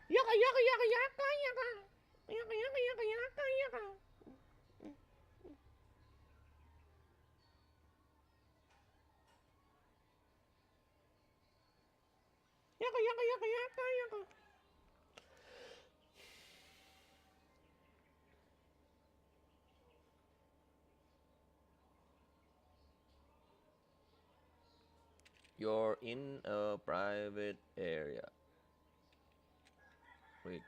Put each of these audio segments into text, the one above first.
Yaka yaka yaka yaka yaka. Yaka yaka yaka yaka yaka. Yaka yaka yaka yaka yaka. You're in a private area. Wait.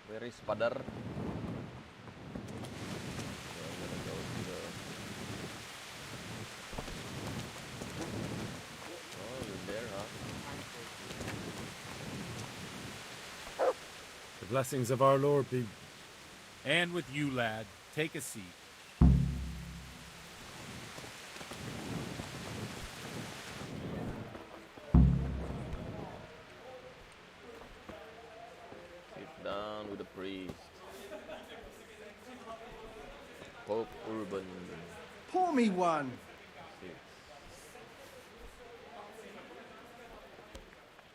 Where is Padar? Oh, you're there, huh? The blessings of our Lord be... And with you, lad. Take a seat. Sit down with the priest. Pope Urban Pour me one. VI.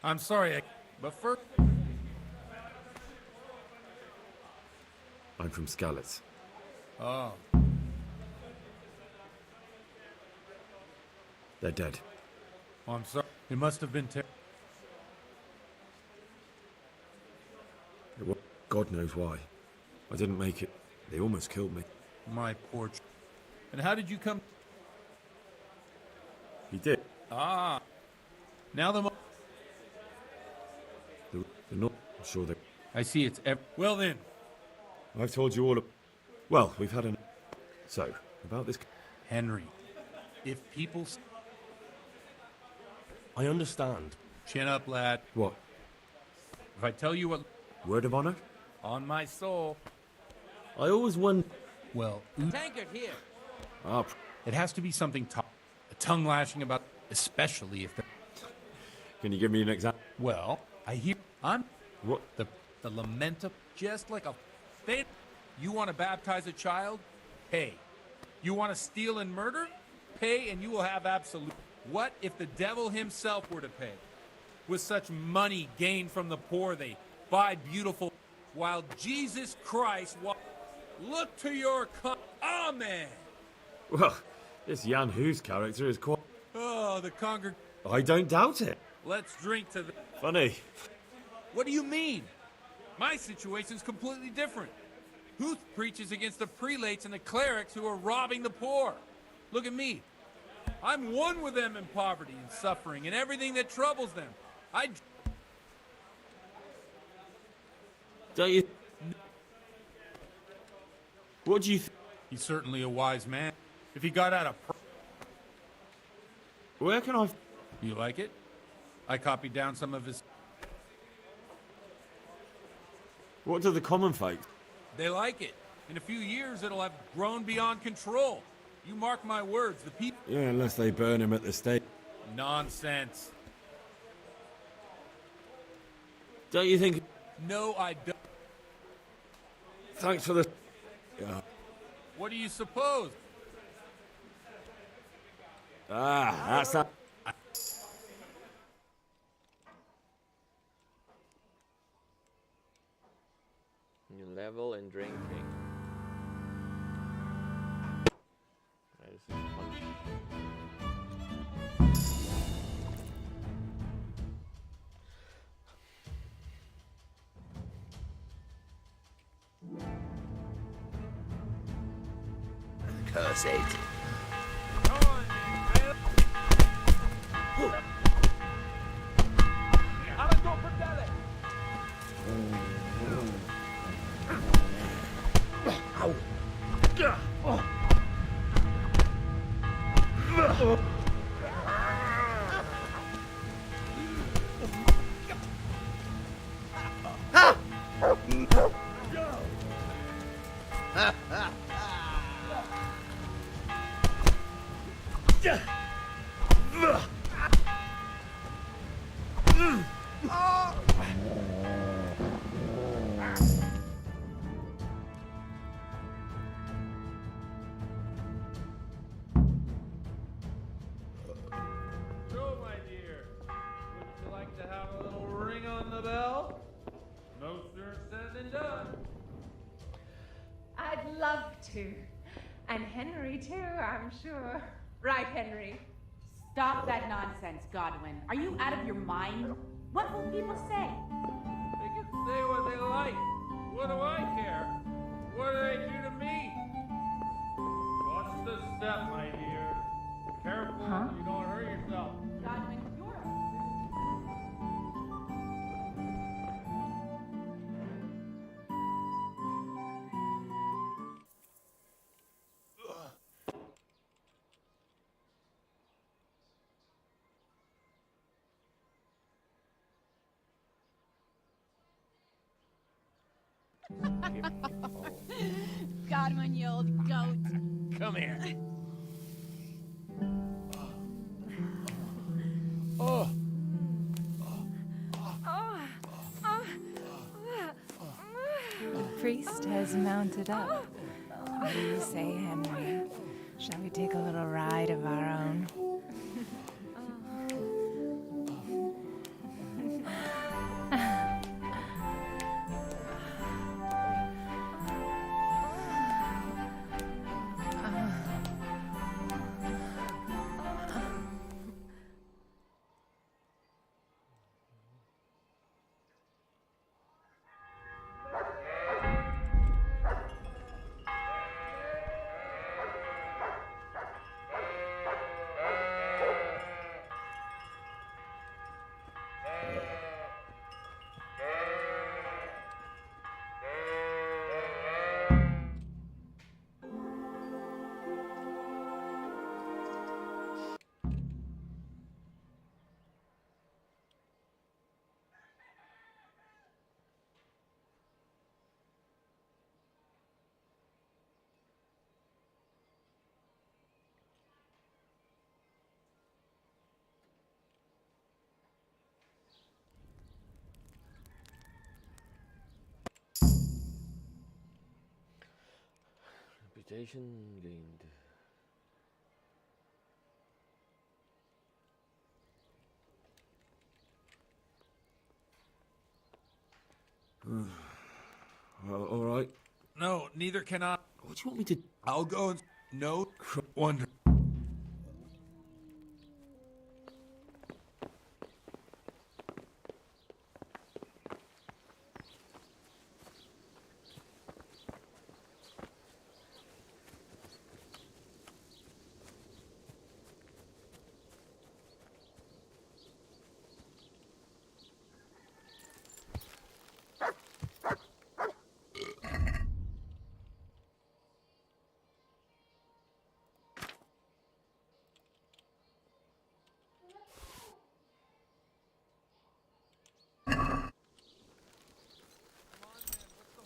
I'm sorry, but first... I'm from Skalitz. Oh. They're dead. Oh, I'm sorry. It must have been God knows why. I didn't make it. They almost killed me. my poor... And how did you come... He did. Ah. Now the... They're not sure they... I see it's... Well then. I've told you all... Well, we've had an... So, about this... Henry. If people... I understand. Chin up, lad. What? If I tell you what... Word of honor? On my soul. I always won... Well... Tankard here. Ah, It has to be something a tongue lashing about... Especially if the... can you give me an example? Well, I hear... I'm... What? The lament of... Just like a... You want to baptize a child? Pay. You want to steal and murder? Pay and you will have absolute... What if the devil himself were to pay? With such money gained from the poor, they buy beautiful... While Jesus Christ... Look to your... Amen! Well, this Jan Hughes character is quite... Oh, the I don't doubt it. Let's drink to the... Funny. What do you mean? My situation's completely different. Huth preaches against the prelates and the clerics who are robbing the poor. Look at me. I'm one with them in poverty and suffering and everything that troubles them. Don't you... What do you... He's certainly a wise man. If he got out of... Where can I... You like it? I copied down some of his... What do the common folk... They like it. In a few years, it'll have grown beyond control. You mark my words, the people... Yeah, unless they burn him at the stake. Nonsense. Don't you think... No, I don't. Thanks for the... Yeah. What do you suppose? Ah, that's that... New level and drinking. This is fun. Curse it. So, my dear, would you like to have a little ring on the bell? No sooner said than done. I'd love to. And Henry, too, I'm sure. Right, Henry? Stop that nonsense, Godwin. Are you out of your mind? What will people say? They can say what they like. What do I care? What do they do to me? Watch the step, my dear. Careful, you don't hurt yourself. Godwin, you're a... Godwin, you old goat. Come here. The priest has mounted up. What do you say, Henry? Shall we take a little ride of our own? Reputation gained. Well, all right. No, neither can I. What do you want me to... I'll go and... No wonder.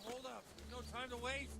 Hold up. No time to waste.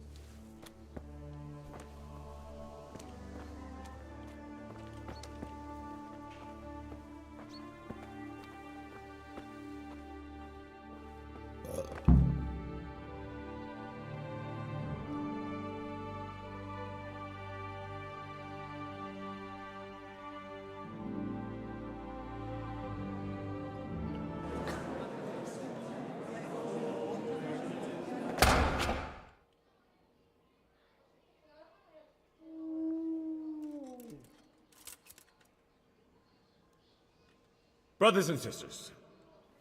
Brothers and sisters,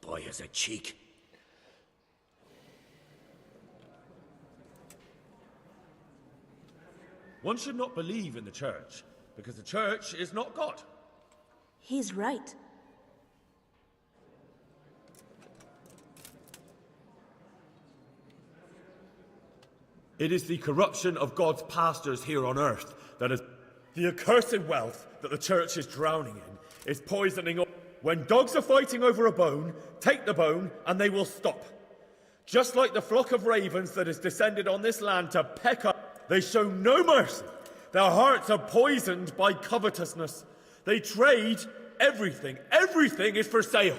Boy has a cheek. one should not believe in the church, because the church is not God. He's right. It is the corruption of God's pastors here on earth that is... The accursed wealth that the church is drowning in is poisoning all... When dogs are fighting over a bone, take the bone and they will stop. Just like the flock of ravens that has descended on this land to peck up, they show no mercy. Their hearts are poisoned by covetousness. They trade everything. Everything is for sale.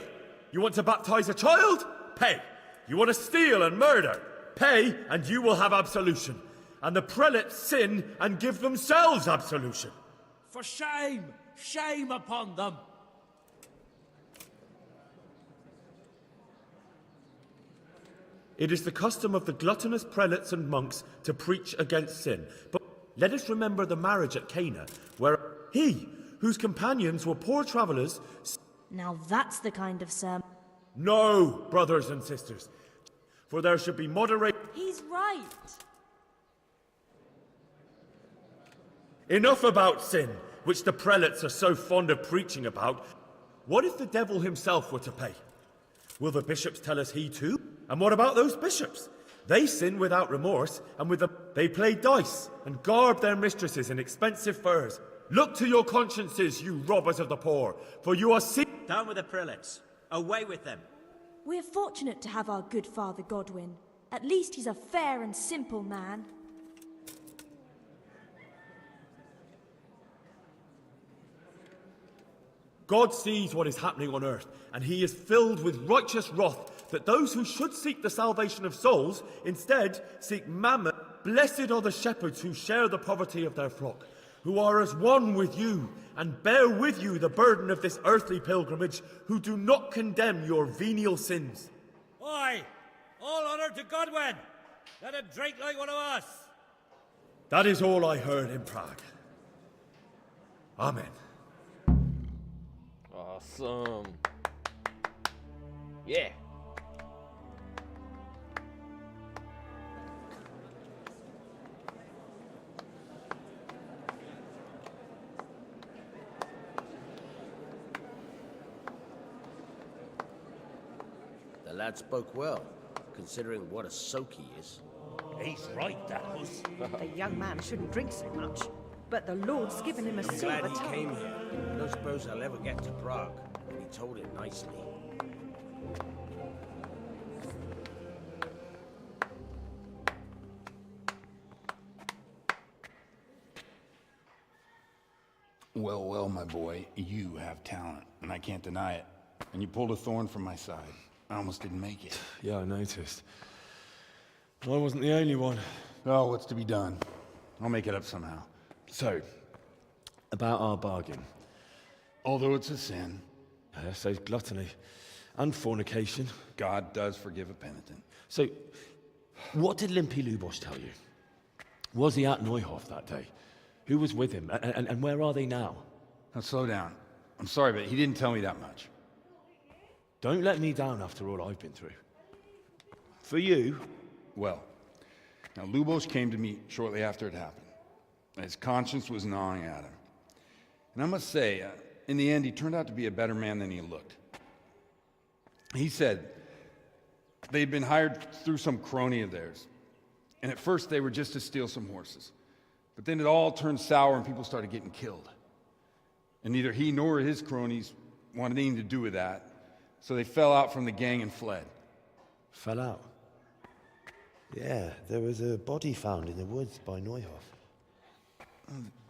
You want to baptize a child? Pay. You want to steal and murder? Pay, and you will have absolution. And the prelates sin and give themselves absolution. For shame! Shame upon them! It is the custom of the gluttonous prelates and monks to preach against sin. But let us remember the marriage at Cana, where he, whose companions were poor travellers... Now that's the kind of sermon. No, brothers and sisters, for there should be moderate... He's right. Enough about sin, which the prelates are so fond of preaching about. What if the devil himself were to pay? Will the bishops tell us he too? And what about those bishops? They sin without remorse, and they play dice and garb their mistresses in expensive furs. Look to your consciences, you robbers of the poor, for you are Down with the prelates. Away with them. We're fortunate to have our good Father Godwin. At least he's a fair and simple man. God sees what is happening on earth, and he is filled with righteous wrath that those who should seek the salvation of souls instead seek mammon. Blessed are the shepherds who share the poverty of their flock, who are as one with you and bear with you the burden of this earthly pilgrimage, who do not condemn your venial sins. Oi! All honour to Godwin! Let him drink like one of us! That is all I heard in Prague. Amen. Awesome. Yeah. The lad spoke well, considering what a soak he is. He's right, that was. The young man shouldn't drink so much, but the Lord's given him a I'm silver glad he tongue. came here. I don't suppose I'll ever get to Prague, but he told it nicely. Well, well, my boy, you have talent, and I can't deny it. And you pulled a thorn from my side. I almost didn't make it. Yeah, I noticed. I wasn't the only one. Oh, what's to be done? I'll make it up somehow. So, about our bargain. Although it's a sin. So gluttony and fornication. God does forgive a penitent. So, what did Limpy Lubosh tell you? Was he at Neuhof that day? Who was with him? And where are they now? Now, slow down. I'm sorry, but he didn't tell me that much. Don't let me down after all I've been through. For you... Well, now Lubosh came to me shortly after it happened. His conscience was gnawing at him. And I must say, in the end, he turned out to be a better man than he looked. He said they'd been hired through some crony of theirs. And at first they were just to steal some horses. But then it all turned sour and people started getting killed. And neither he nor his cronies wanted anything to do with that. So they fell out from the gang and fled. Fell out? Yeah, there was a body found in the woods by Neuhof.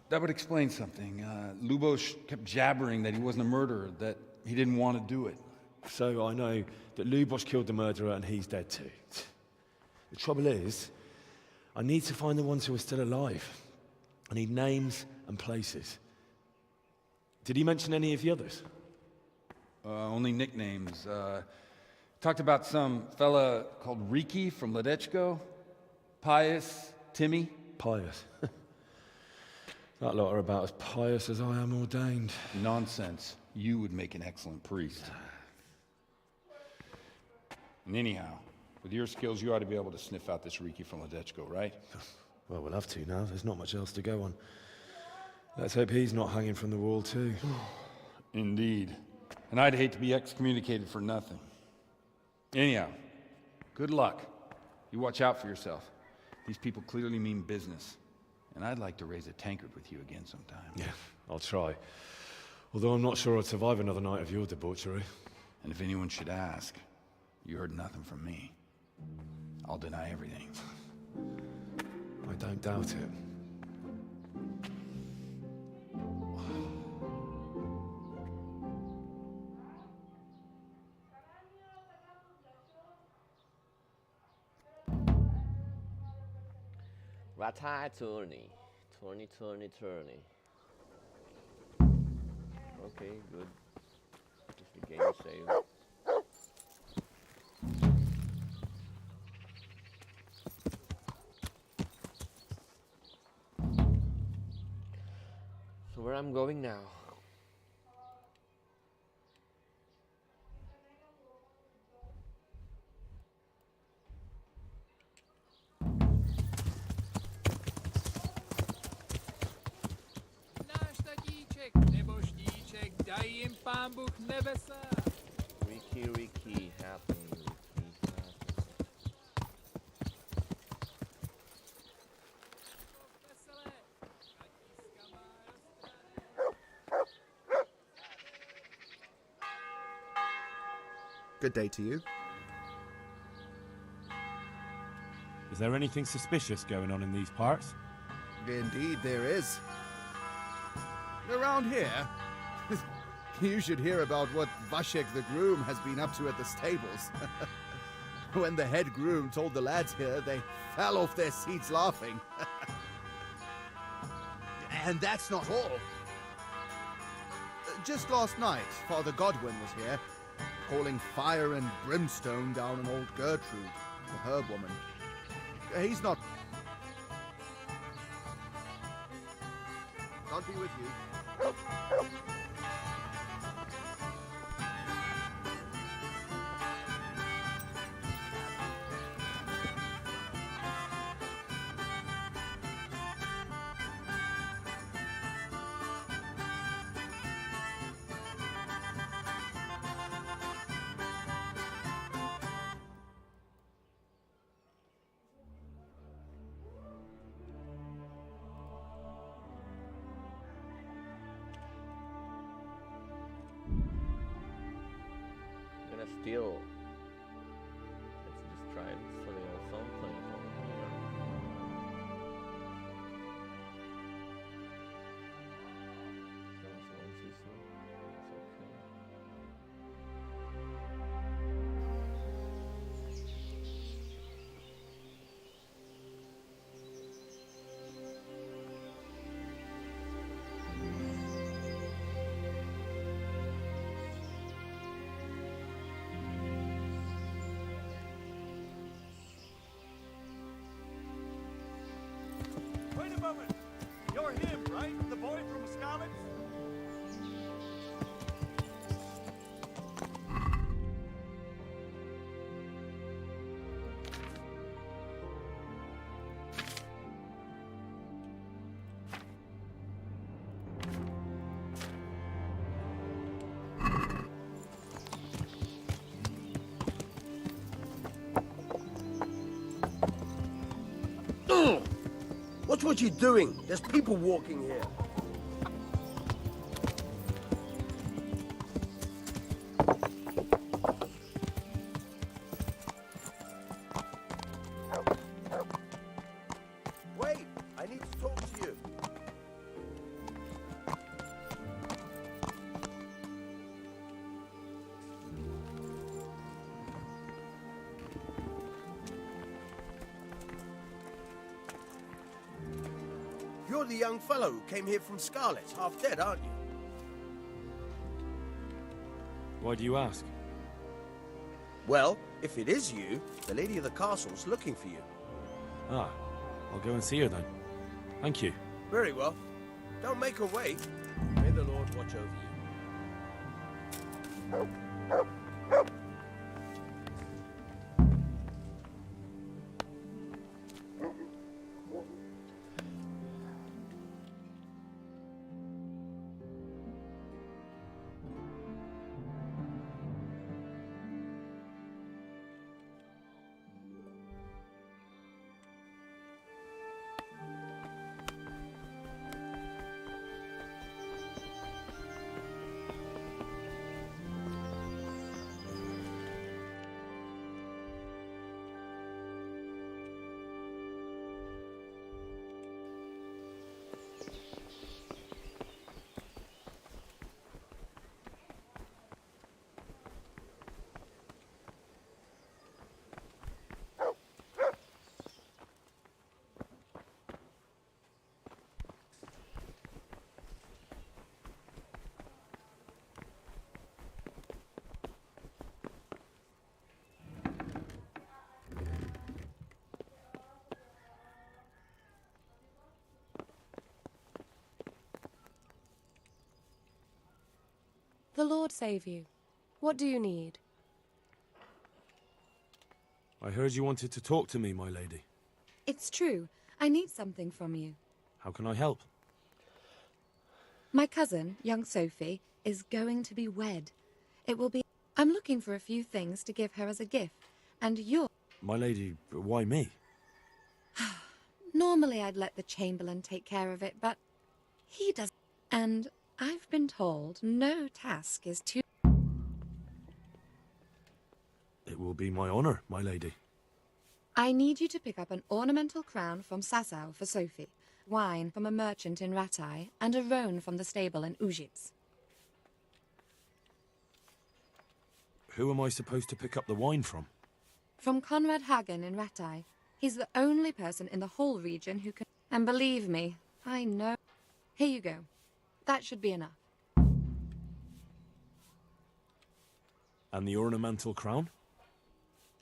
That would explain something. Lubosh kept jabbering that he wasn't a murderer, that he didn't want to do it. So I know that Lubosh killed the murderer and he's dead too. The trouble is, I need to find the ones who are still alive. I need names and places. Did he mention any of the others? Only nicknames. Talked about some fella called Riki from Ledechko, Pius, Timmy. Pius. That lot are about as pious as I am ordained. Nonsense. You would make an excellent priest. And anyhow, with your skills, you ought to be able to sniff out this Riki from Ledechko, right? Well, we'll have to now. There's not much else to go on. Let's hope he's not hanging from the wall too. Indeed. And I'd hate to be excommunicated for nothing. Anyhow, good luck. You watch out for yourself. These people clearly mean business. And I'd like to raise a tankard with you again sometime. Yeah, I'll try. Although I'm not sure I'd survive another night of your debauchery. And if anyone should ask, you heard nothing from me. I'll deny everything. I don't doubt it. Rata attorney. Attorney. Okay, good. Just the game save. So where I'm going now? Ricky, happen, Good day to you. Is there anything suspicious going on in these parts? Indeed, there is. Around here, you should hear about what Vashek the groom has been up to at the stables. When the head groom told the lads here, they fell off their seats laughing. And that's not all. Just last night, Father Godwin was here, calling fire and brimstone down on old Gertrude, the herb woman. He's not... God be with you. Still, let's just try this little something over here. Wait a moment! You're him, right? The boy from Scarlet? Watch what you're doing. There's people walking here. Wait, I need to talk to you. You're the young fellow who came here from Scarlet, half dead, aren't you? Why do you ask? Well, if it is you, the lady of the castle's looking for you. Ah, I'll go and see her then. Thank you. Very well. Don't make her wait. May the Lord watch over you. The Lord save you. What do you need? I heard you wanted to talk to me, my lady. It's true. I need something from you. How can I help? My cousin, young Sophie, is going to be wed. It will be... I'm looking for a few things to give her as a gift, and you're... My lady, why me? Normally I'd let the Chamberlain take care of it, but he does. And I've been told no task is too... It will be my honor, my lady. I need you to pick up an ornamental crown from Sasau for Sophie, wine from a merchant in Ratai, and a roan from the stable in Ujits. Who am I supposed to pick up the wine from? From Conrad Hagen in Ratai. He's the only person in the whole region who can... And believe me, I know... Here you go. That should be enough. And the ornamental crown?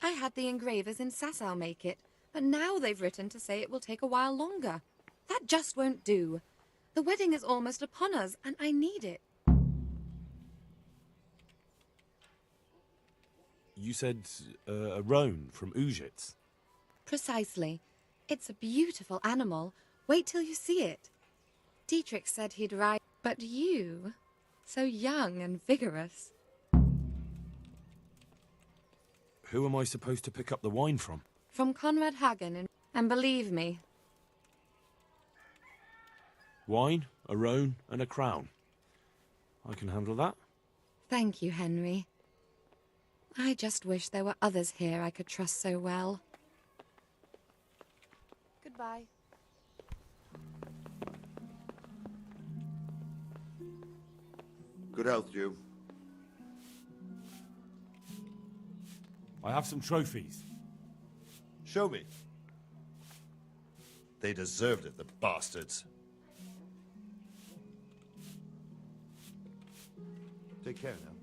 I had the engravers in Sasau make it, but now they've written to say it will take a while longer. That just won't do. The wedding is almost upon us, and I need it. You said a roan from Ujits. Precisely. It's a beautiful animal. Wait till you see it. Dietrich said he'd ride, but you, so young and vigorous. Who am I supposed to pick up the wine from? From Conrad Hagen, and believe me... Wine, a roan, and a crown. I can handle that. Thank you, Henry. I just wish there were others here I could trust so well. Goodbye. Good health, you. I have some trophies. Show me. They deserved it, the bastards. Take care now.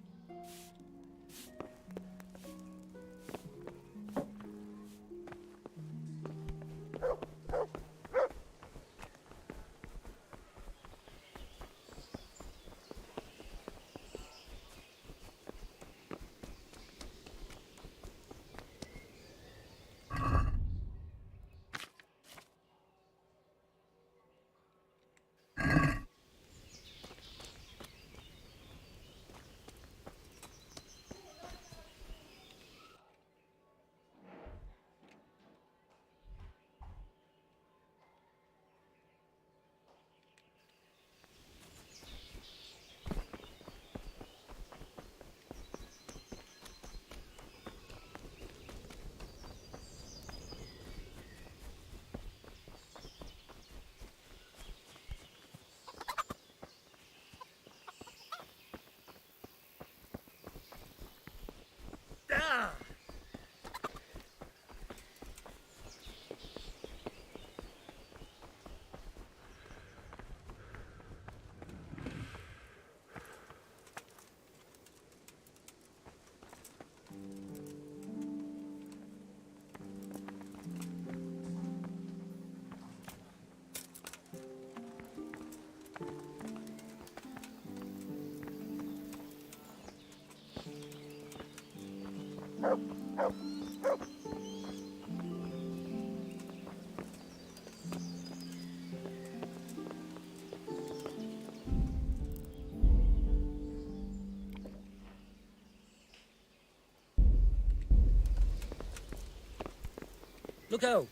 Look out!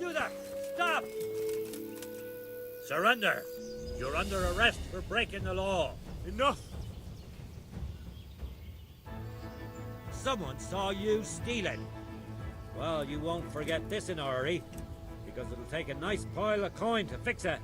do that! Stop! Surrender! You're under arrest for breaking the law. Enough! Someone saw you stealing. Well, you won't forget this in a hurry, because it'll take a nice pile of coin to fix it.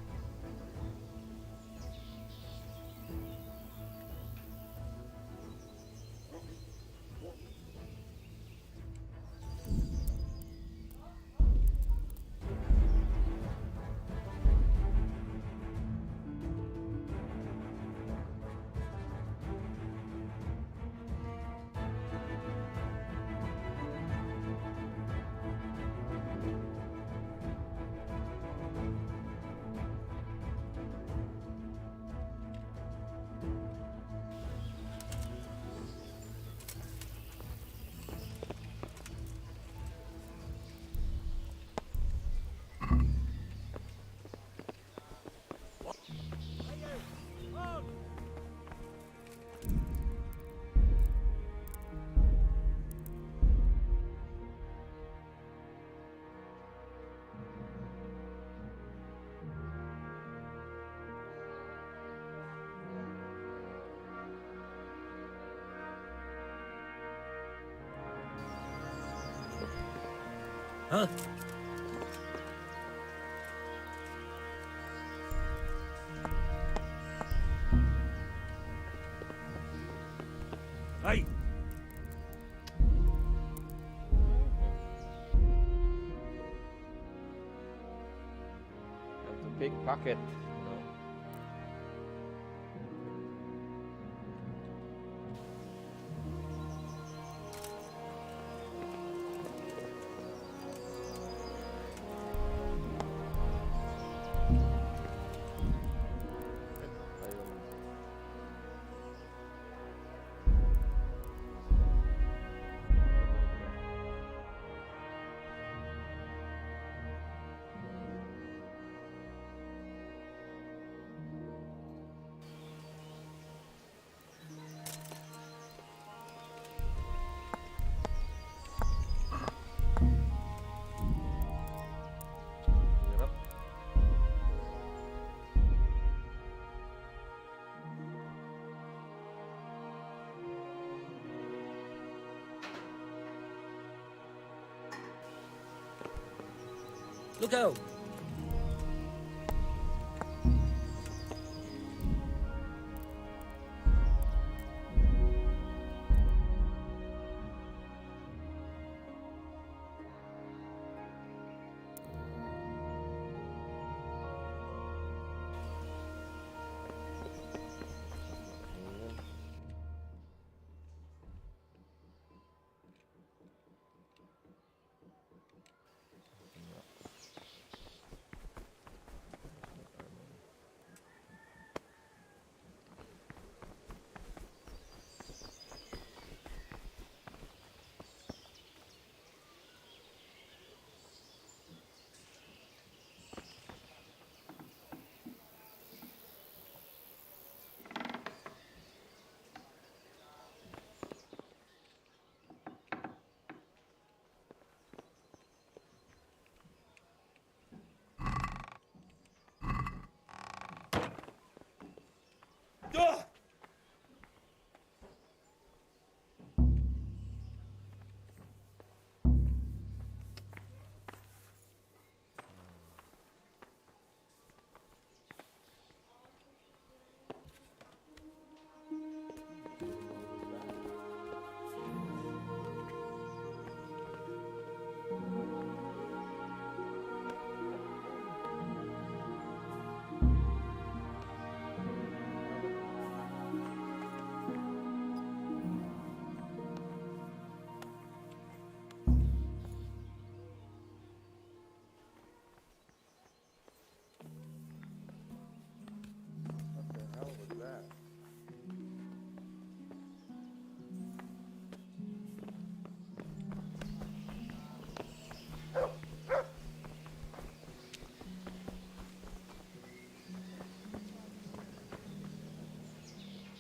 Huh? Hey! Have to pickpocket. No. Look out!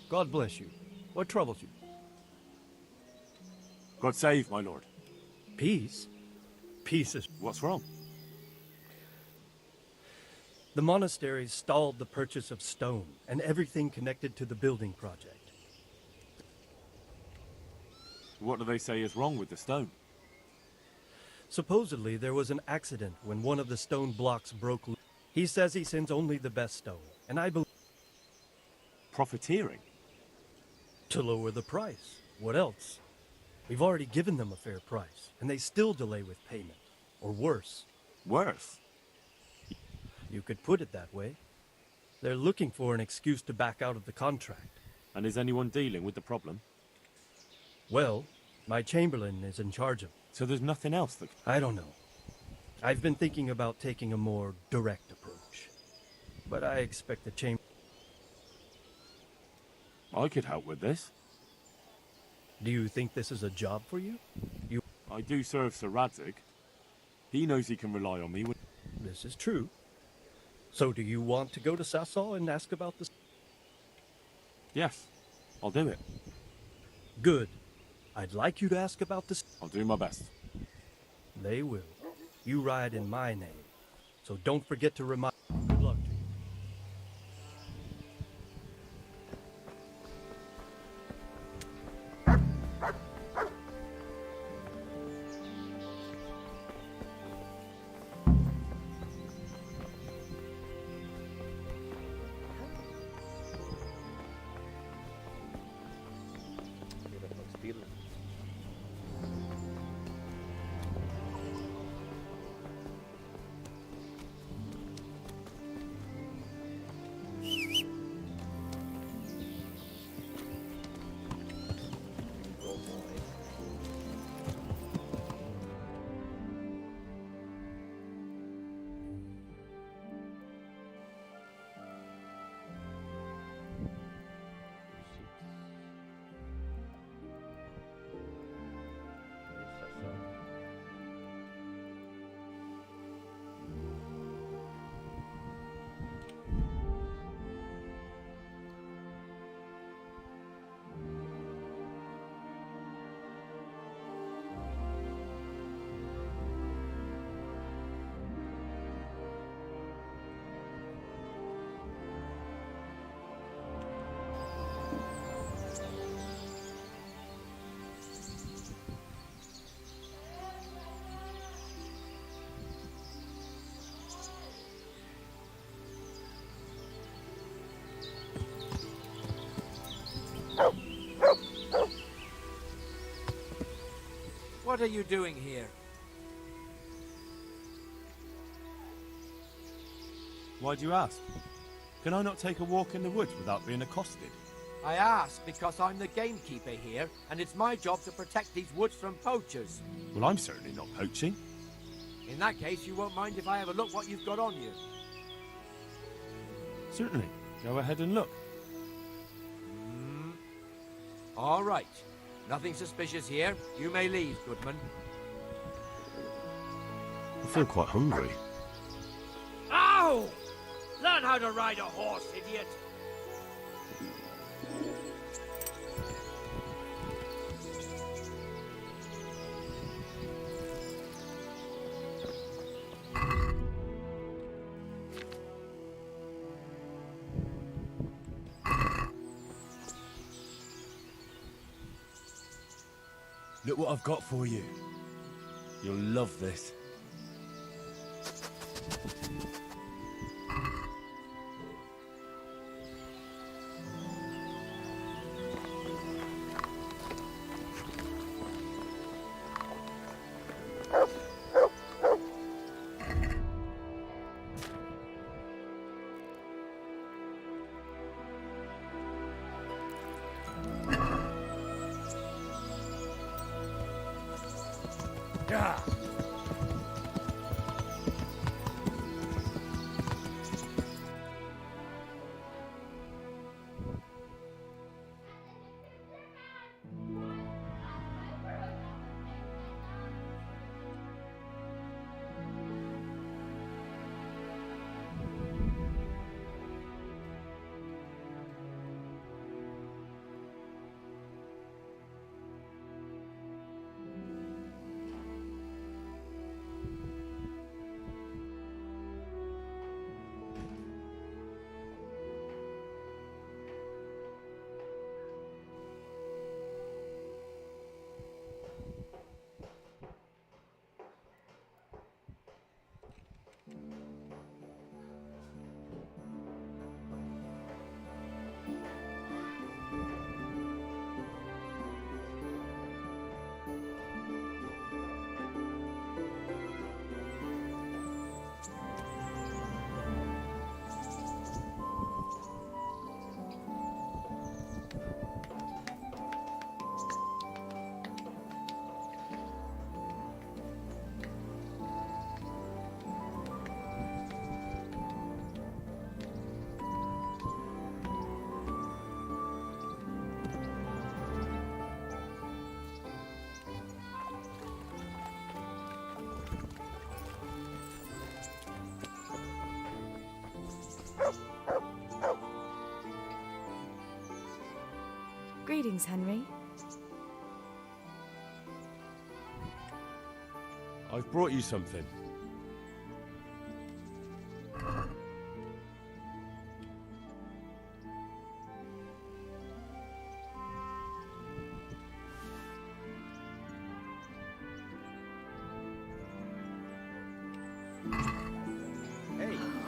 God bless you. What troubles you? God save, my lord. Peace? Peace is... What's wrong? The monastery stalled the purchase of stone and everything connected to the building project. What do they say is wrong with the stone? Supposedly, there was an accident when one of the stone blocks broke loose. He says he sends only the best stone, and I believe... Profiteering? To lower the price. What else? We've already given them a fair price, and they still delay with payment. Or worse. Worse? You could put it that way. They're looking for an excuse to back out of the contract. And is anyone dealing with the problem? Well, my chamberlain is in charge of it. So there's nothing else that... I don't know. I've been thinking about taking a more direct approach. But I expect the chamber... I could help with this. Do you think this is a job for you? I do serve Sir Radzik. He knows he can rely on me when... This is true. So do you want to go to Sasau and ask about this? Yes, I'll do it. Good. I'd like you to ask about this. I'll do my best. They will. You ride in my name. So don't forget to remind... Good luck to you. What are you doing here? Why do you ask? Can I not take a walk in the woods without being accosted? I ask because I'm the gamekeeper here, and it's my job to protect these woods from poachers. Well, I'm certainly not poaching. In that case, you won't mind if I have a look what you've got on you. Certainly. Go ahead and look. All right. Nothing suspicious here. You may leave, Goodman. I feel quite hungry. Ow! Learn how to ride a horse, idiot! Look what I've got for you. You'll love this. Yeah. Greetings, Henry. I've brought you something.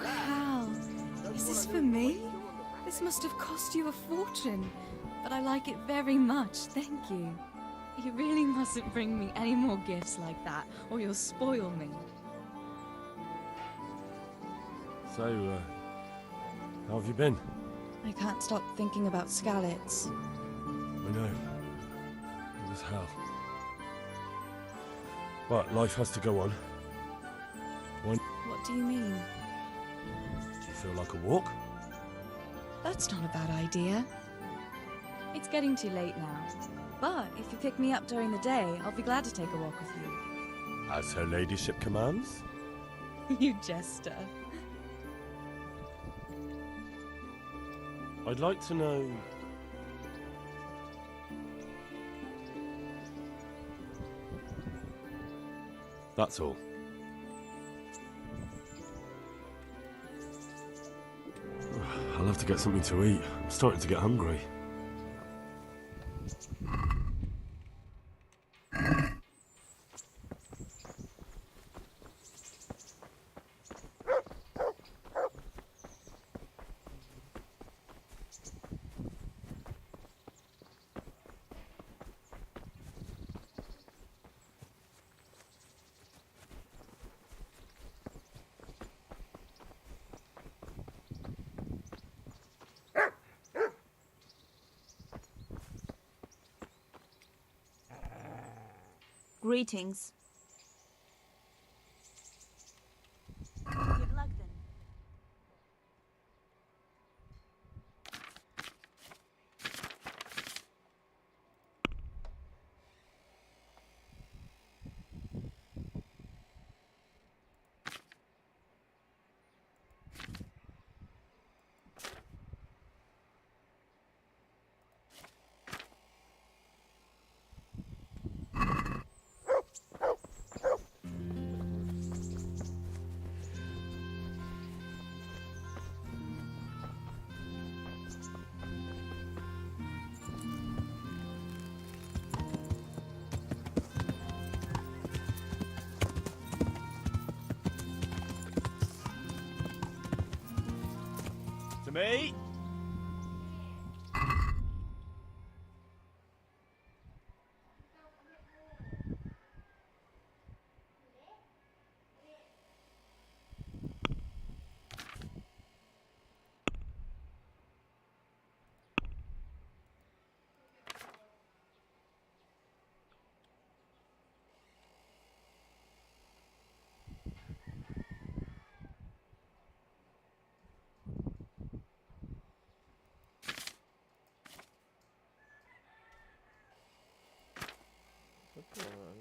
Wow. Is this for me? This must have cost you a fortune. But I like it very much, thank you. You really mustn't bring me any more gifts like that, or you'll spoil me. So, how have you been? I can't stop thinking about Skalitz. I know. It was hell. But life has to go on. One. What do you mean? Do you feel like a walk? That's not a bad idea. It's getting too late now. But if you pick me up during the day, I'll be glad to take a walk with you. As her ladyship commands? You jester. I'd like to know... That's all. I'll have to get something to eat. I'm starting to get hungry. Greetings. Good luck then. To me? What's going on?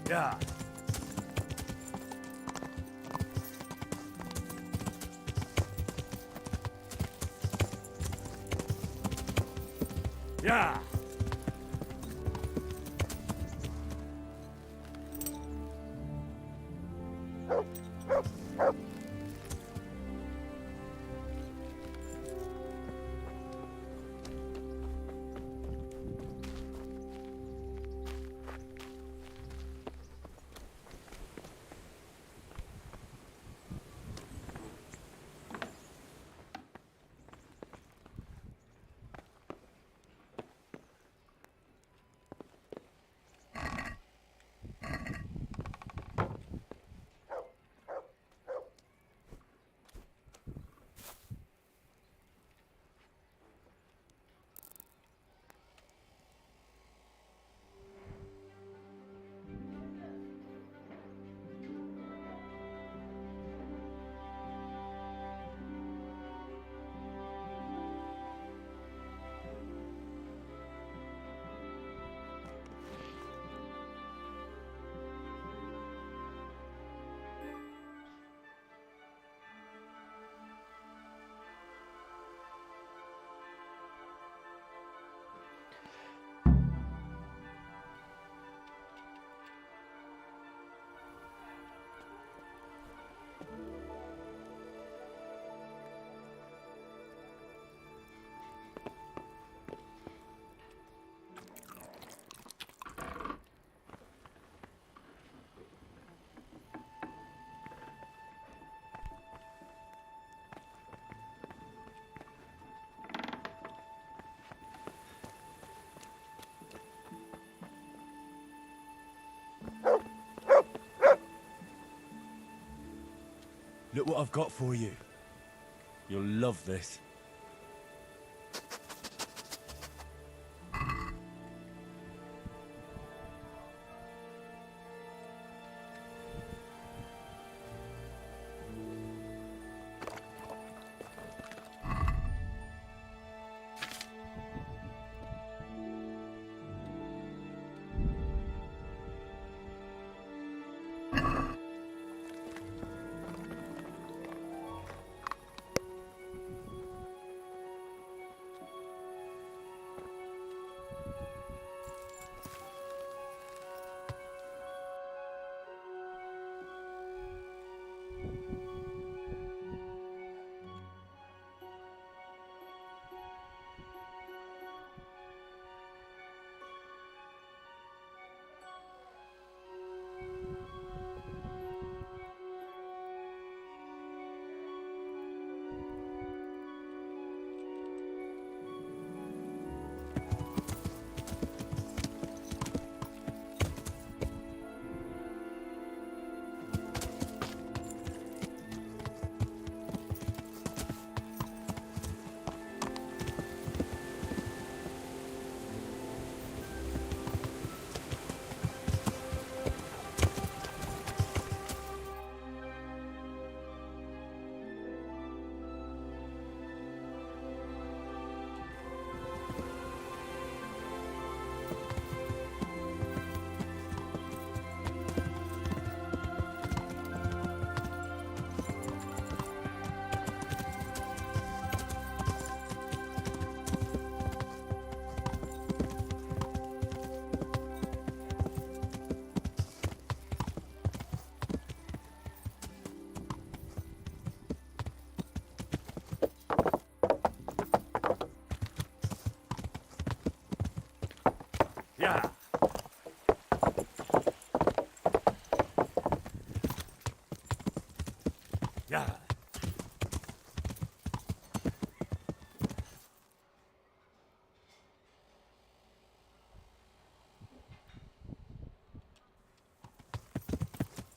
Yeah. Yeah. Look what I've got for you. You'll love this. Yeah. Yeah.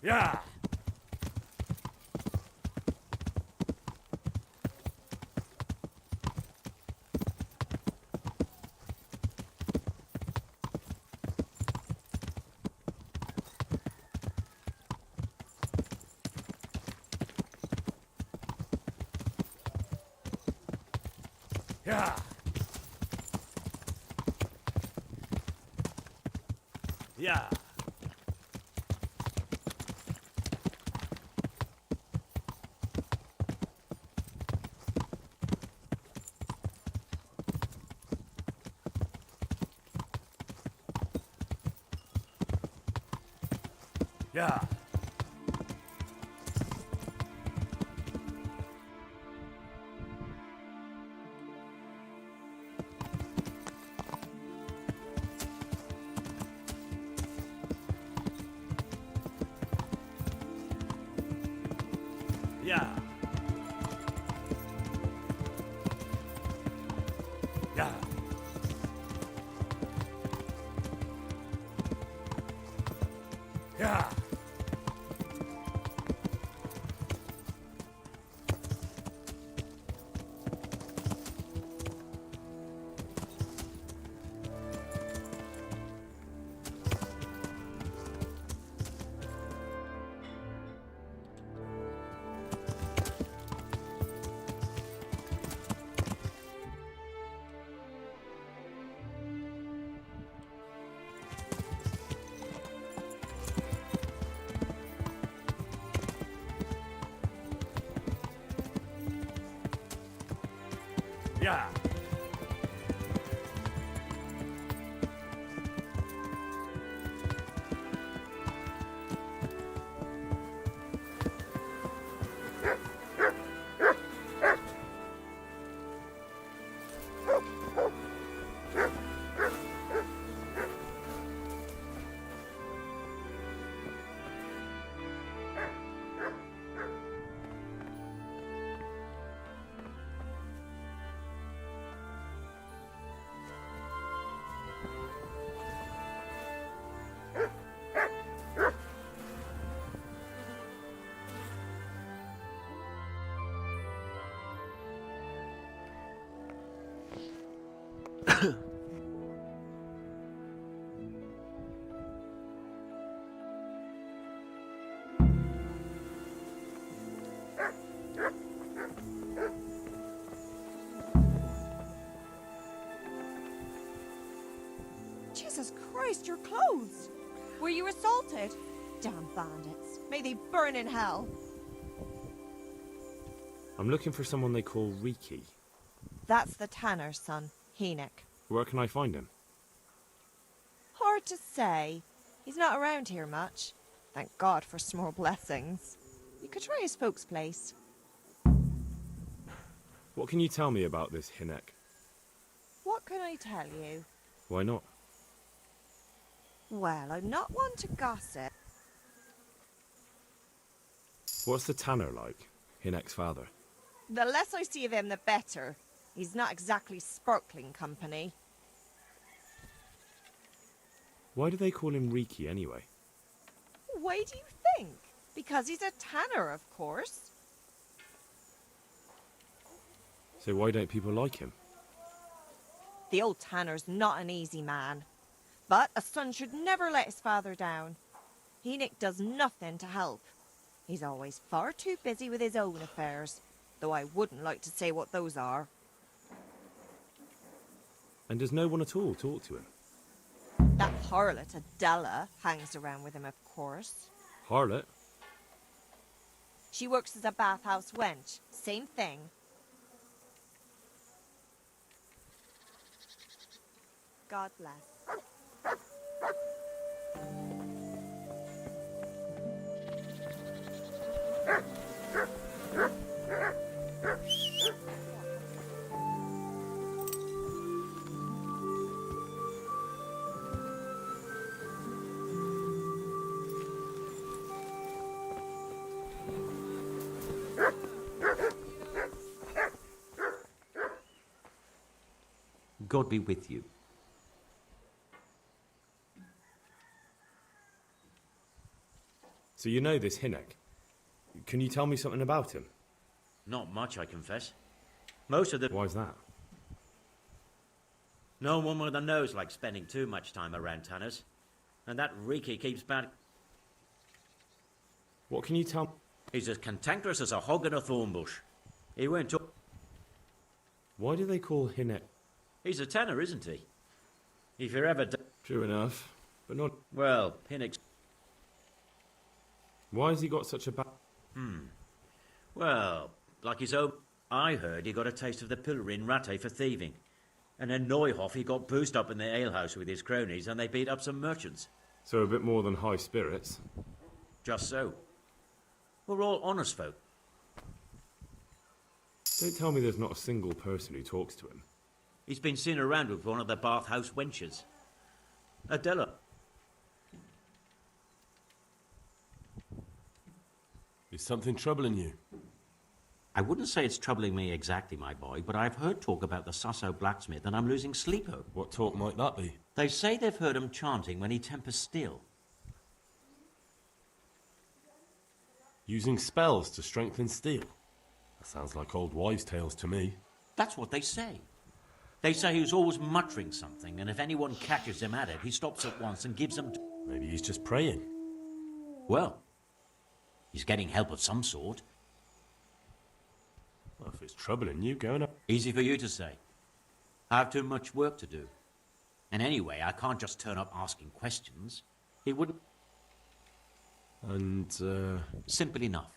Yeah. Yeah. Yeah. Yeah. Yeah. Yeah. Yeah. Yeah. Jesus Christ, your clothes! Were you assaulted? Damn bandits. May they burn in hell. I'm looking for someone they call Riki. That's the tanner's son, Enoch. Where can I find him? Hard to say. He's not around here much. Thank God for small blessings. You could try his folks' place. What can you tell me about this Hinek? What can I tell you? Why not? Well, I'm not one to gossip. What's the tanner like? Hinek's father. The less I see of him, the better. He's not exactly sparkling company. Why do they call him Riki anyway? Why do you think? Because he's a tanner, of course. So why don't people like him? The old tanner's not an easy man. But a son should never let his father down. Enoch does nothing to help. He's always far too busy with his own affairs, though I wouldn't like to say what those are. And does no one at all talk to him? That harlot Adela hangs around with him, of course. Harlot? She works as a bathhouse wench. Same thing. God bless. God be with you. So you know this Hinek. Can you tell me something about him? Not much, I confess. Most of the... Why's that? No one with a nose likes spending too much time around tanners. And that Riki keeps bad... What can you tell me? He's as cantankerous as a hog in a thorn bush. He won't talk... Why do they call Hinek? He's a tanner, isn't he? If you're ever... True enough, but not... Well, Hinnick's... Why has he got such a bad... Well, like his own... I heard he got a taste of the pillory in Rattay for thieving. And in Neuhoff he got boozed up in the alehouse with his cronies and they beat up some merchants. So a bit more than high spirits. Just so. We're all honest folk. Don't tell me there's not a single person who talks to him. He's been seen around with one of the bathhouse wenches. Adela. Is something troubling you? I wouldn't say it's troubling me exactly, my boy, but I've heard talk about the Sasso blacksmith and I'm losing sleep over. What talk might that be? They say they've heard him chanting when he tempers steel. Using spells to strengthen steel? That sounds like old wives' tales to me. That's what they say. They say he's always muttering something, and if anyone catches him at it, he stops at once and gives them... Maybe he's just praying. Well, he's getting help of some sort. Well, if it's troubling you, go on. Easy for you to say. I have too much work to do. And anyway, I can't just turn up asking questions. He wouldn't... And, Simple enough.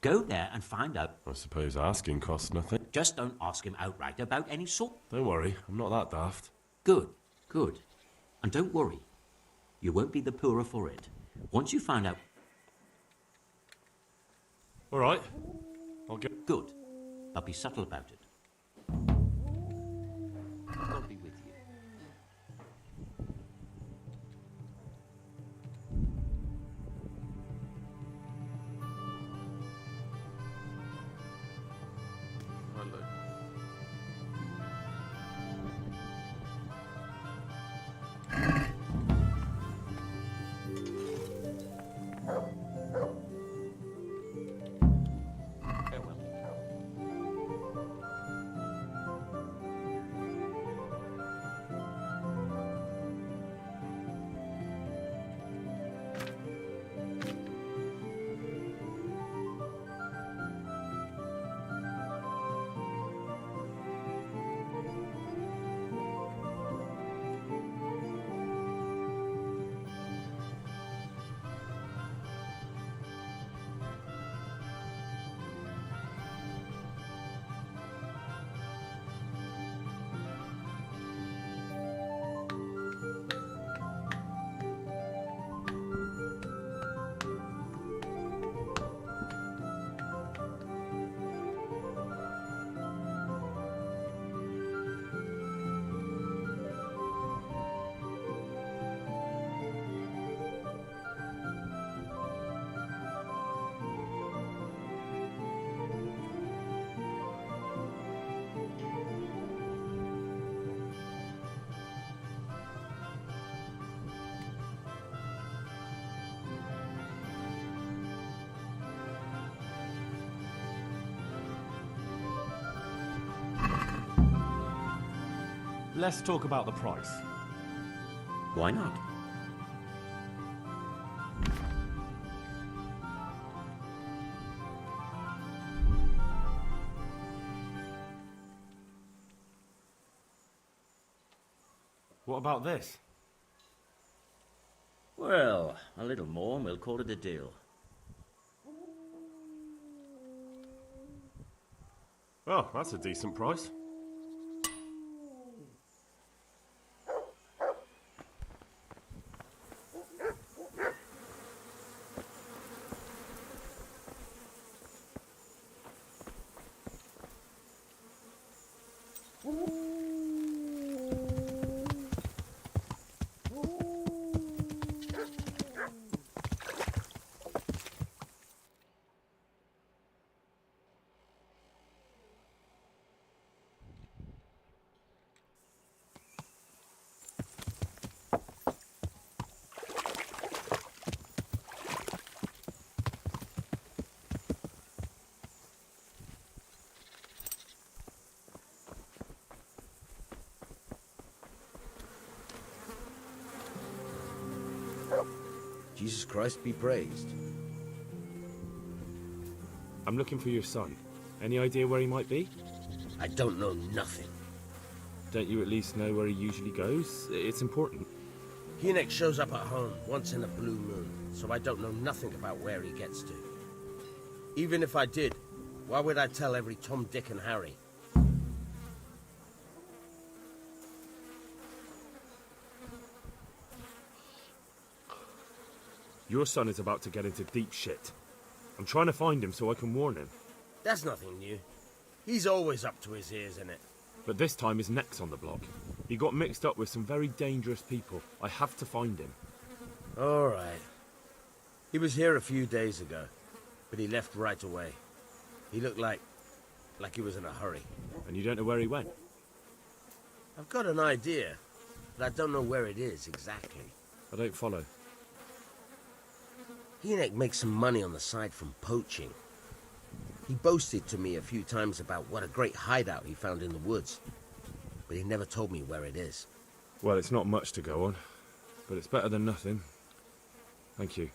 Go there and find out. I suppose asking costs nothing. Just don't ask him outright about any sort. Don't worry, I'm not that daft. Good, good. And don't worry. You won't be the poorer for it. Once you find out... All right. I'll go. Good. But be subtle about it. God be with you. Let's talk about the price. Why not? What about this? Well, a little more and we'll call it a deal. Well, that's a decent price. Jesus Christ be praised. I'm looking for your son. Any idea where he might be? I don't know nothing. Don't you at least know where he usually goes? It's important. Enoch shows up at home once in a blue moon, so I don't know nothing about where he gets to. Even if I did, why would I tell every Tom, Dick and Harry? Your son is about to get into deep shit. I'm trying to find him so I can warn him. That's nothing new. He's always up to his ears in it. But this time his neck's on the block. He got mixed up with some very dangerous people. I have to find him. All right. He was here a few days ago, but he left right away. He looked like he was in a hurry. And you don't know where he went? I've got an idea, but I don't know where it is exactly. I don't follow. Enoch makes some money on the side from poaching. He boasted to me a few times about what a great hideout he found in the woods, but he never told me where it is. Well, it's not much to go on, but it's better than nothing. Thank you.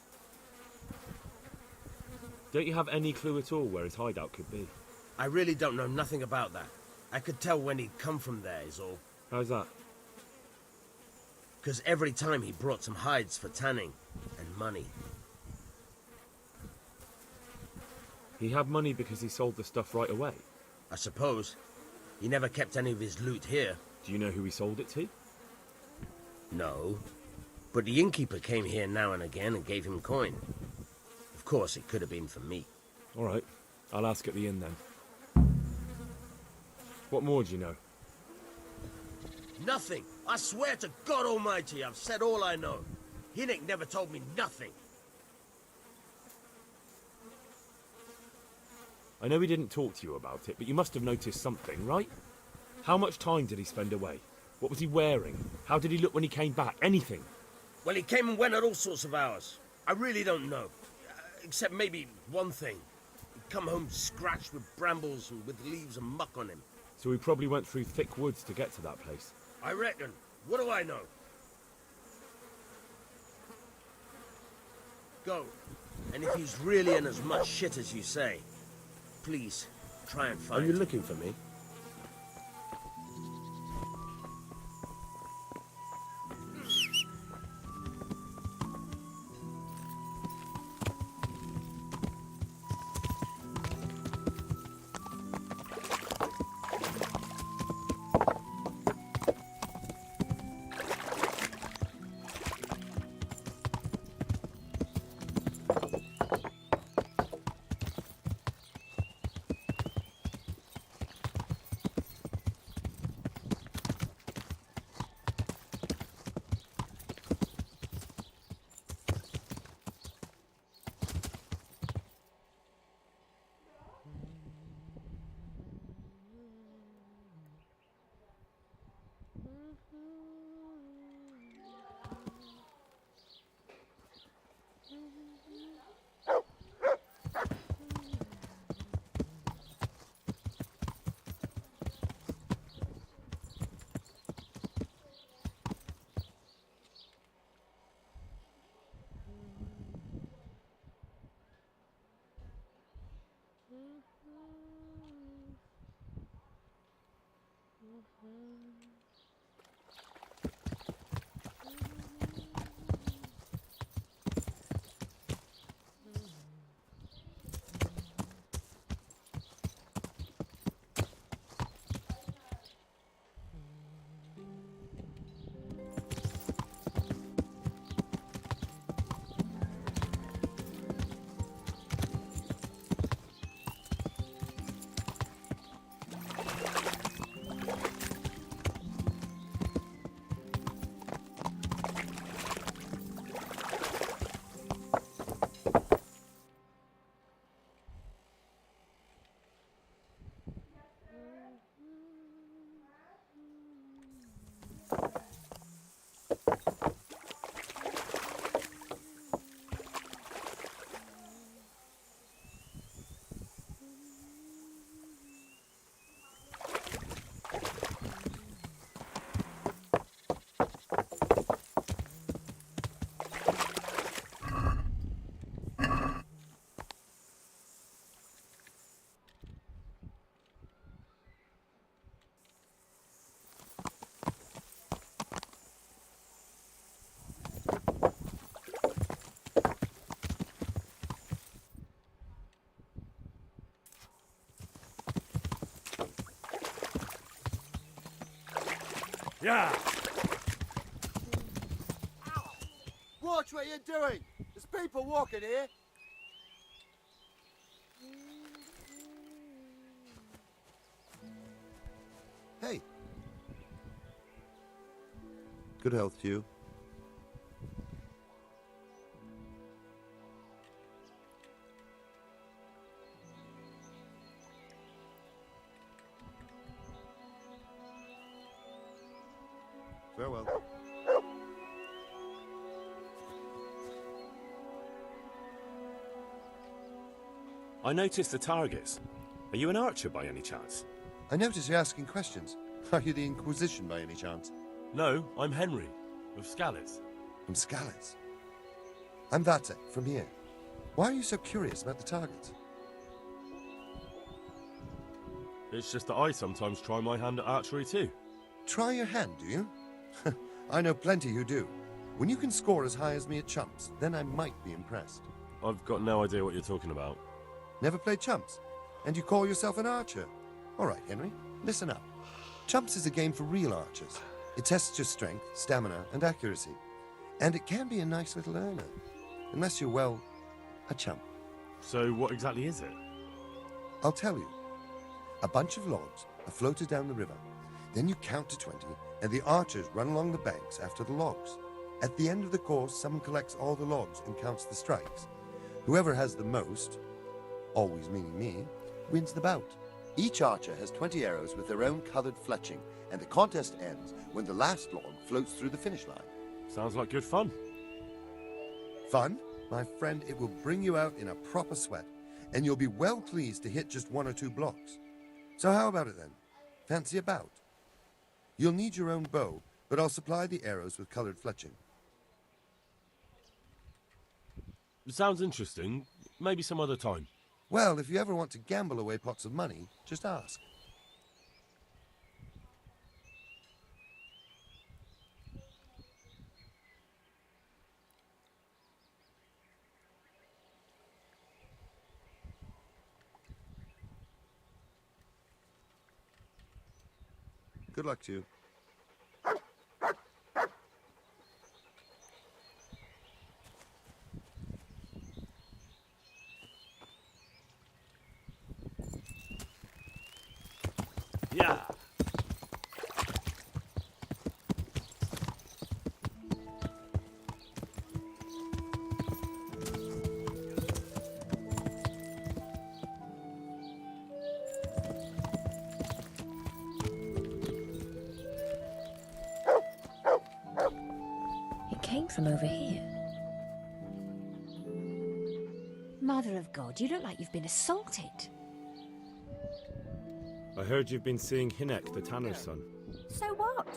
Don't you have any clue at all where his hideout could be? I really don't know nothing about that. I could tell when he'd come from there, is all. How's that? Because every time he brought some hides for tanning and money. He had money because he sold the stuff right away? I suppose. He never kept any of his loot here. Do you know who he sold it to? No. But the innkeeper came here now and again and gave him coin. Of course, it could have been for me. All right. I'll ask at the inn then. What more do you know? Nothing. I swear to God Almighty, I've said all I know. Enoch never told me nothing. I know he didn't talk to you about it, but you must have noticed something, right? How much time did he spend away? What was he wearing? How did he look when he came back? Anything? Well, he came and went at all sorts of hours. I really don't know. Except maybe one thing. He'd come home scratched with brambles and with leaves and muck on him. So he probably went through thick woods to get to that place. I reckon. What do I know? Go. And if he's really in as much shit as you say, please, try and find him. Are you looking for me? Yeah! Watch what you're doing! There's people walking here? Hey. Good health to you. Farewell. I noticed the targets. Are you an archer by any chance? I notice you're asking questions. Are you the Inquisition by any chance? No, I'm Henry, of Skalitz. From Skalitz? I'm Vatek, from here. Why are you so curious about the targets? It's just that I sometimes try my hand at archery too. Try your hand, do you? I know plenty who do. When you can score as high as me at chumps, then I might be impressed. I've got no idea what you're talking about. Never played chumps? And you call yourself an archer? All right, Henry, listen up. Chumps is a game for real archers. It tests your strength, stamina, and accuracy. And it can be a nice little earner. Unless you're, well, a chump. So what exactly is it? I'll tell you. A bunch of logs are floated down the river. Then you count to 20, and the archers run along the banks after the logs. At the end of the course, someone collects all the logs and counts the strikes. Whoever has the most, always meaning me, wins the bout. Each archer has 20 arrows with their own coloured fletching, and the contest ends when the last log floats through the finish line. Sounds like good fun. Fun? My friend, it will bring you out in a proper sweat, and you'll be well pleased to hit just 1 or 2 blocks. So how about it then? Fancy a bout? You'll need your own bow, but I'll supply the arrows with coloured fletching. Sounds interesting. Maybe some other time. Well, if you ever want to gamble away pots of money, just ask. Good luck to you. Yeah. It came from over here. Mother of God, you look like you've been assaulted. I heard you've been seeing Hinek, the tanner's son. So what?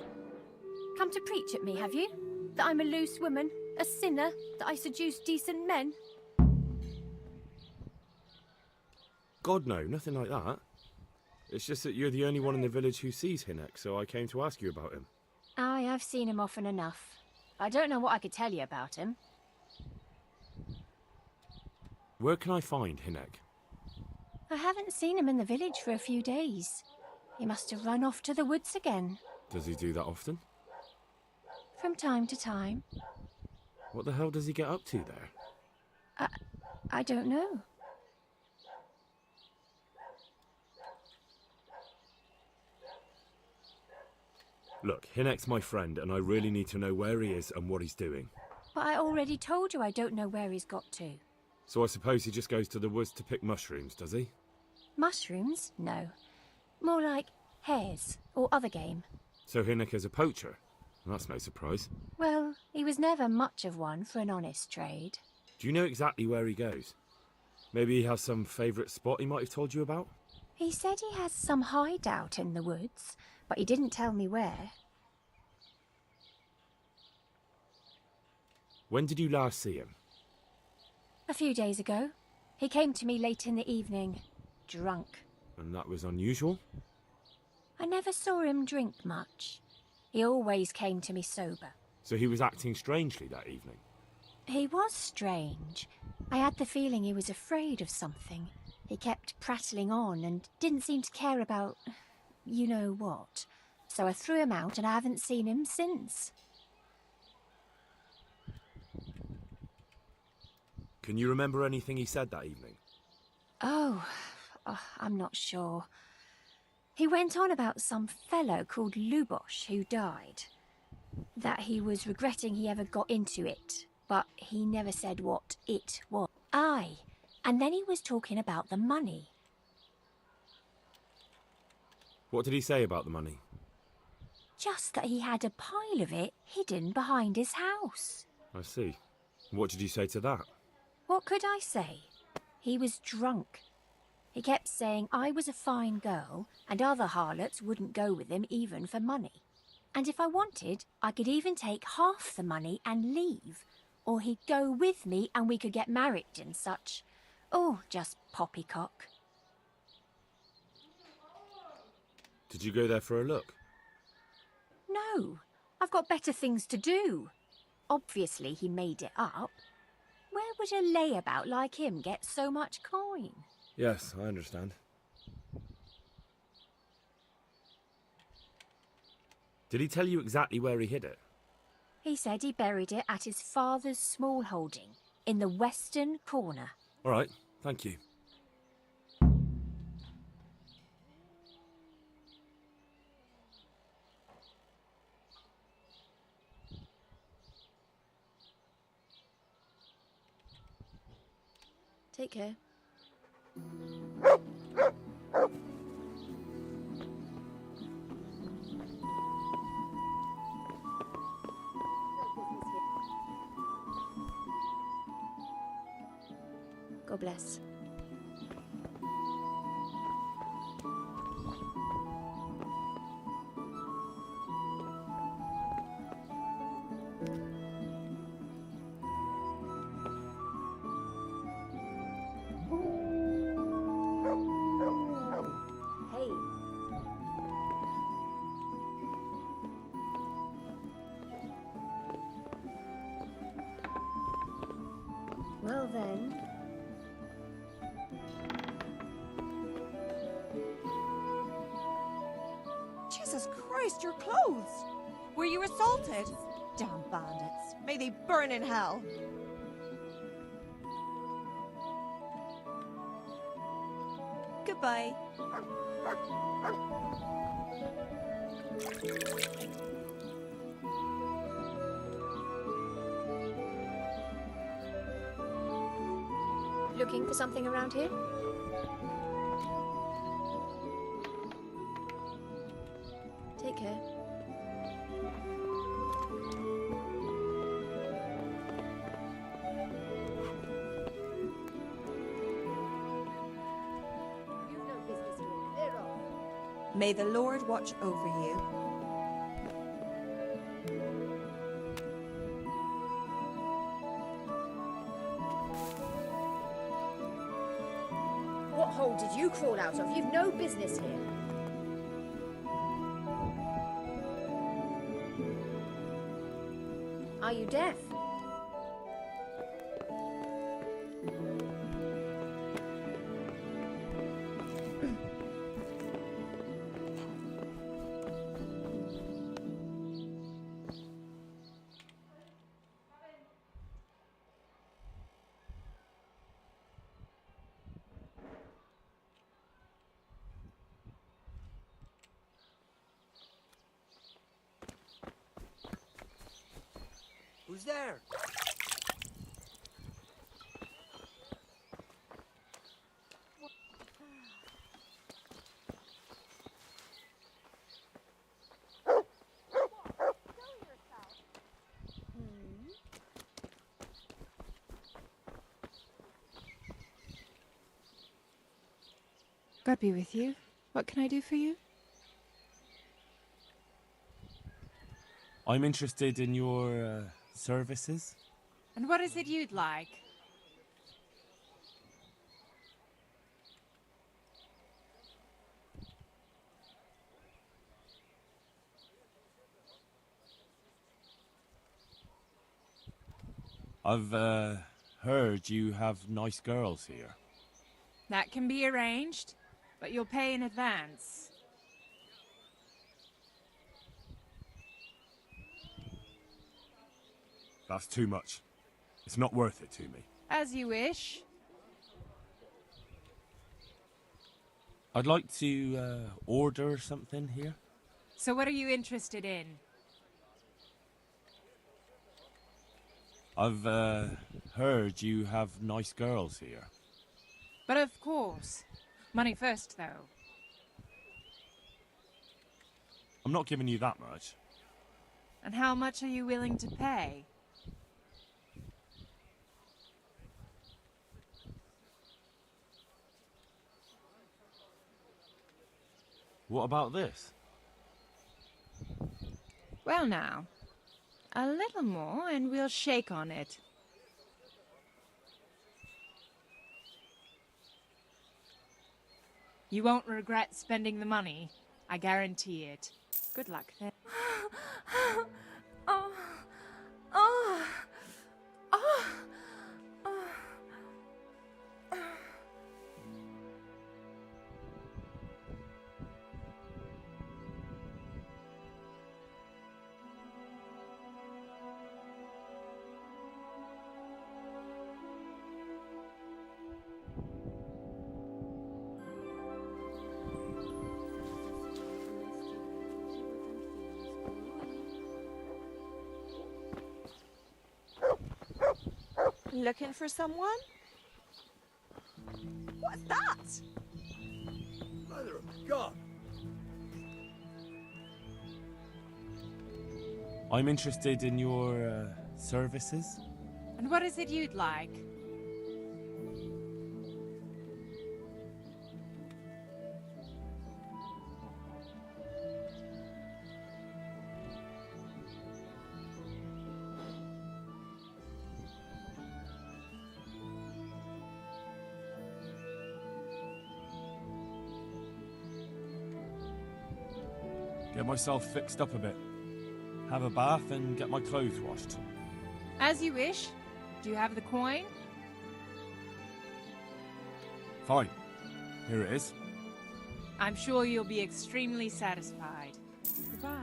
Come to preach at me, have you? That I'm a loose woman, a sinner, that I seduce decent men? God, no, nothing like that. It's just that you're the only one in the village who sees Hinek, so I came to ask you about him. Aye, I've seen him often enough. I don't know what I could tell you about him. Where can I find Hinek? I haven't seen him in the village for a few days. He must have run off to the woods again. Does he do that often? From time to time. What the hell does he get up to there? I don't know. Look, Hinek's my friend, and I really need to know where he is and what he's doing. But I already told you I don't know where he's got to. So I suppose he just goes to the woods to pick mushrooms, does he? Mushrooms? No. More like hares or other game. So Hinek is a poacher? That's no surprise. Well, he was never much of one for an honest trade. Do you know exactly where he goes? Maybe he has some favourite spot he might have told you about? He said he has some hideout in the woods, but he didn't tell me where. When did you last see him? A few days ago. He came to me late in the evening, drunk. And that was unusual? I never saw him drink much. He always came to me sober. So he was acting strangely that evening? He was strange. I had the feeling he was afraid of something. He kept prattling on and didn't seem to care about you know what. So I threw him out and I haven't seen him since. Can you remember anything he said that evening? Oh, I'm not sure. He went on about some fellow called Lubosh who died. That he was regretting he ever got into it, but he never said what it was. Aye, and then he was talking about the money. What did he say about the money? Just that he had a pile of it hidden behind his house. I see. What did you say to that? What could I say? He was drunk. He kept saying I was a fine girl and other harlots wouldn't go with him even for money. And if I wanted, I could even take half the money and leave. Or he'd go with me and we could get married and such. Oh, just poppycock. Did you go there for a look? No, I've got better things to do. Obviously he made it up. Where would a layabout like him get so much coin? Yes, I understand. Did he tell you exactly where he hid it? He said he buried it at his father's small holding, in the western corner. All right, thank you. Take care. God bless. Hey. Well then. Jesus Christ, your clothes! Were you assaulted? Damn bandits. May they burn in hell. Goodbye. Looking for something around here? Take care. May the Lord watch over you. What hole did you crawl out of? You've no business here. Are you deaf? Who's there? God be with you. What can I do for you? I'm interested in your services. And what is it you'd like? I've heard you have nice girls here. That can be arranged, but you'll pay in advance. That's too much. It's not worth it to me. As you wish. I'd like to order something here. So what are you interested in? I've heard you have nice girls here. But of course. Money first, though. I'm not giving you that much. And how much are you willing to pay? What about this? Well now, a little more and we'll shake on it. You won't regret spending the money. I guarantee it. Good luck then. Oh. Oh. Oh. Looking for someone? What's that? Mother of God! I'm interested in your services. And what is it you'd like? Get myself fixed up a bit. Have a bath and get my clothes washed. As you wish. Do you have the coin? Fine. Here it is. I'm sure you'll be extremely satisfied. Goodbye.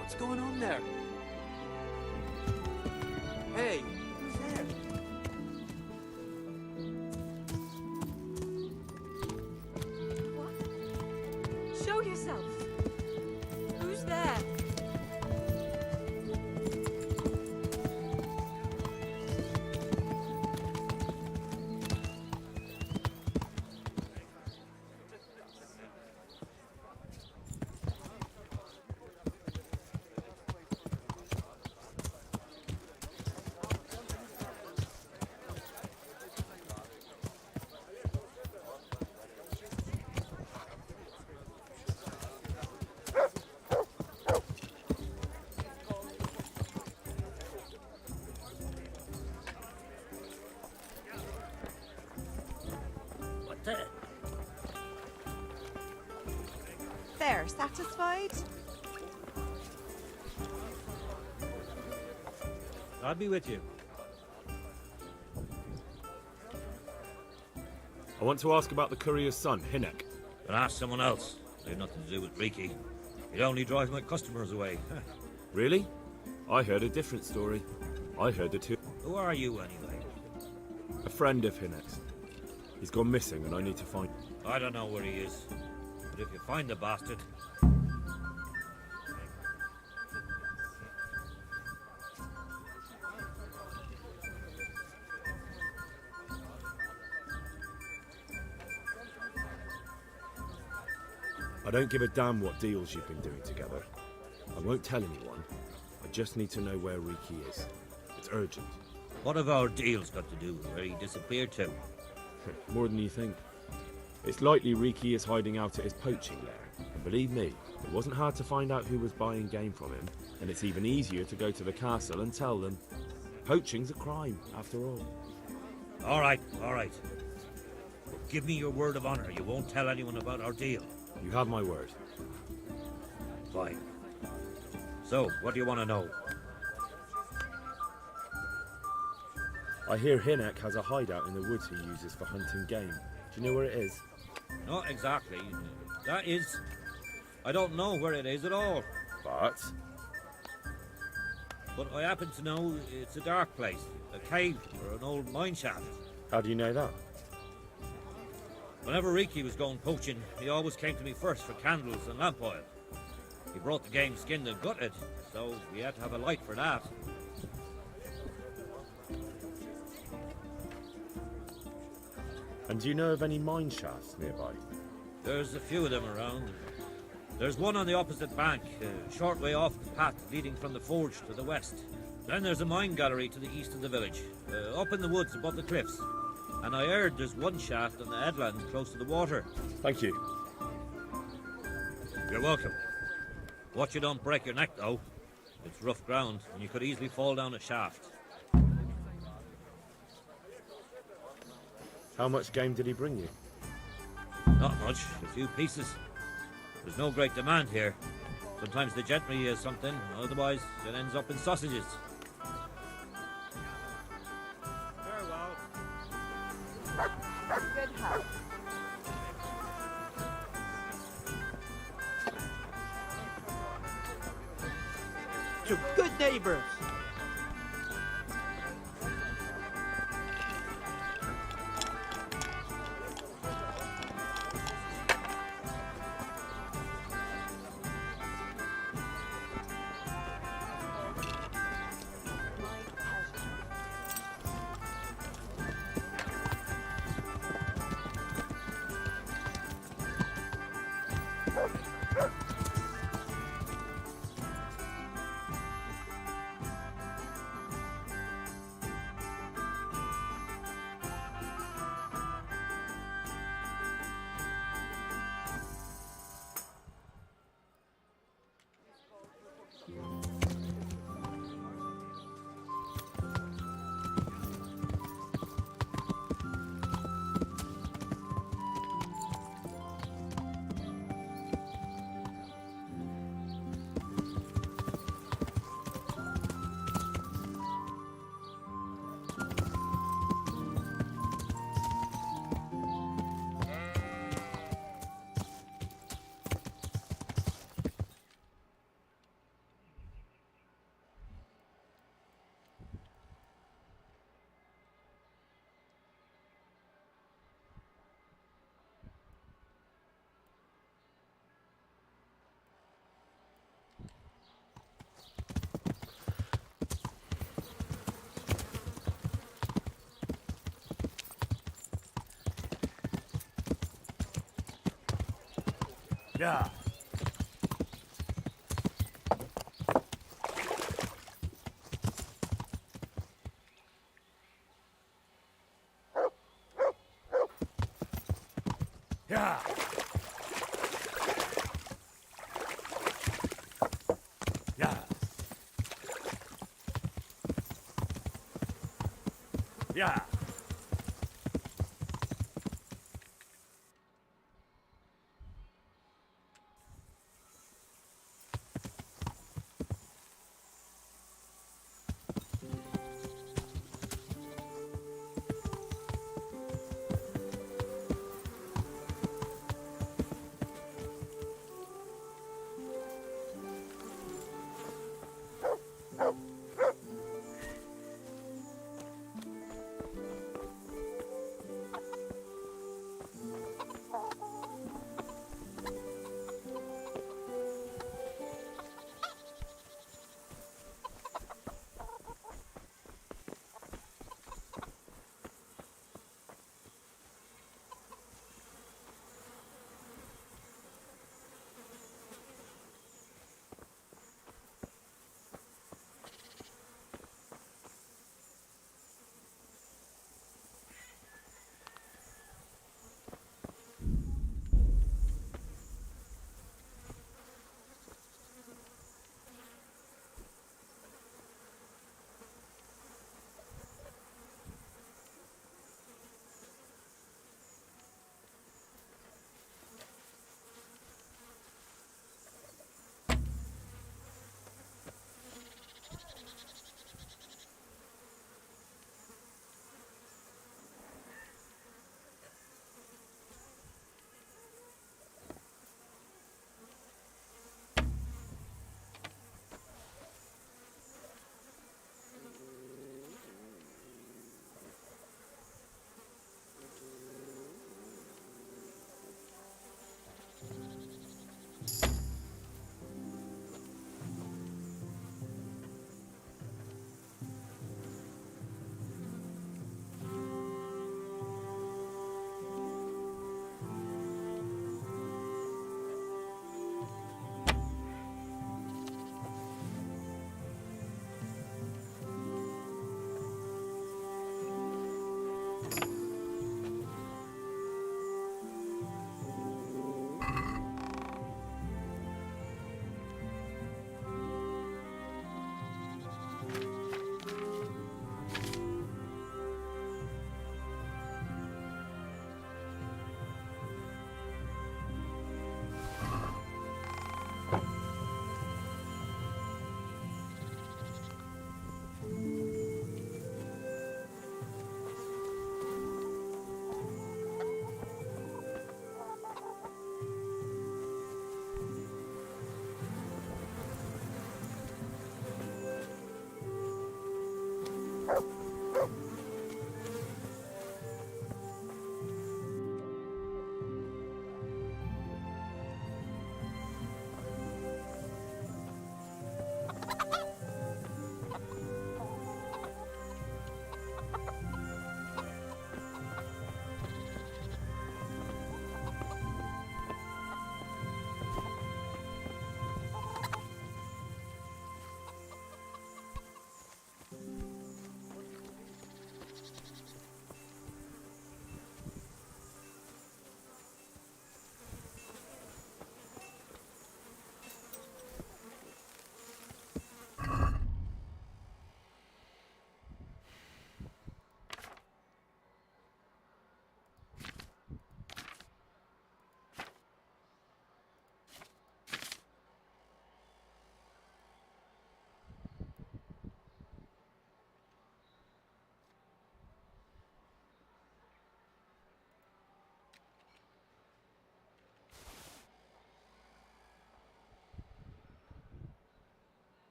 What's going on there? Hey, who's there? Show yourself. Who's there? What the? There, satisfied? I'll be with you. I want to ask about the courier's son, Hinek. But ask someone else. They've nothing to do with Riki. It only drives my customers away. Really? I heard a different story. I heard the two. Who are you, anyway? A friend of Hinek's. He's gone missing and I need to find... I don't know where he is. But if you find the bastard... I don't give a damn what deals you've been doing together. I won't tell anyone. I just need to know where Riki is. It's urgent. What have our deals got to do with where he disappeared to? More than you think. It's likely Riki is hiding out at his poaching lair. And believe me, it wasn't hard to find out who was buying game from him, and it's even easier to go to the castle and tell them. Poaching's a crime, after all. All right, all right. But give me your word of honor you won't tell anyone about our deal. You have my word. Fine. So, what do you want to know? I hear Hinek has a hideout in the woods he uses for hunting game. Do you know where it is? Not exactly. That is... I don't know where it is at all. But I happen to know it's a dark place. A cave or an old mine shaft. How do you know that? Whenever Riki was going poaching, he always came to me first for candles and lamp oil. He brought the game skinned and gutted, so we had to have a light for that. And do you know of any mine shafts nearby? There's a few of them around. There's one on the opposite bank, a short way off the path leading from the forge to the west. Then there's a mine gallery to the east of the village, up in the woods above the cliffs. And I heard there's one shaft on the headland close to the water. Thank you. You're welcome. Watch you don't break your neck, though. It's rough ground, and you could easily fall down a shaft. How much game did he bring you? Not much, a few pieces. There's no great demand here. Sometimes the gentry has something, otherwise it ends up in sausages. Farewell. Good health. To good neighbors. Yeah. Yeah. Yeah. Yeah.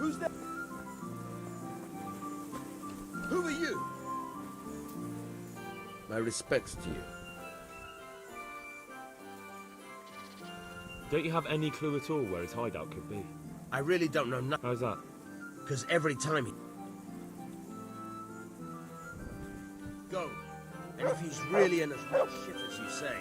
Who's there? Who are you? My respects to you. Don't you have any clue at all where his hideout could be? I really don't know nothing. How's that? Because every time he... Go. And if he's really in as much shit as you say...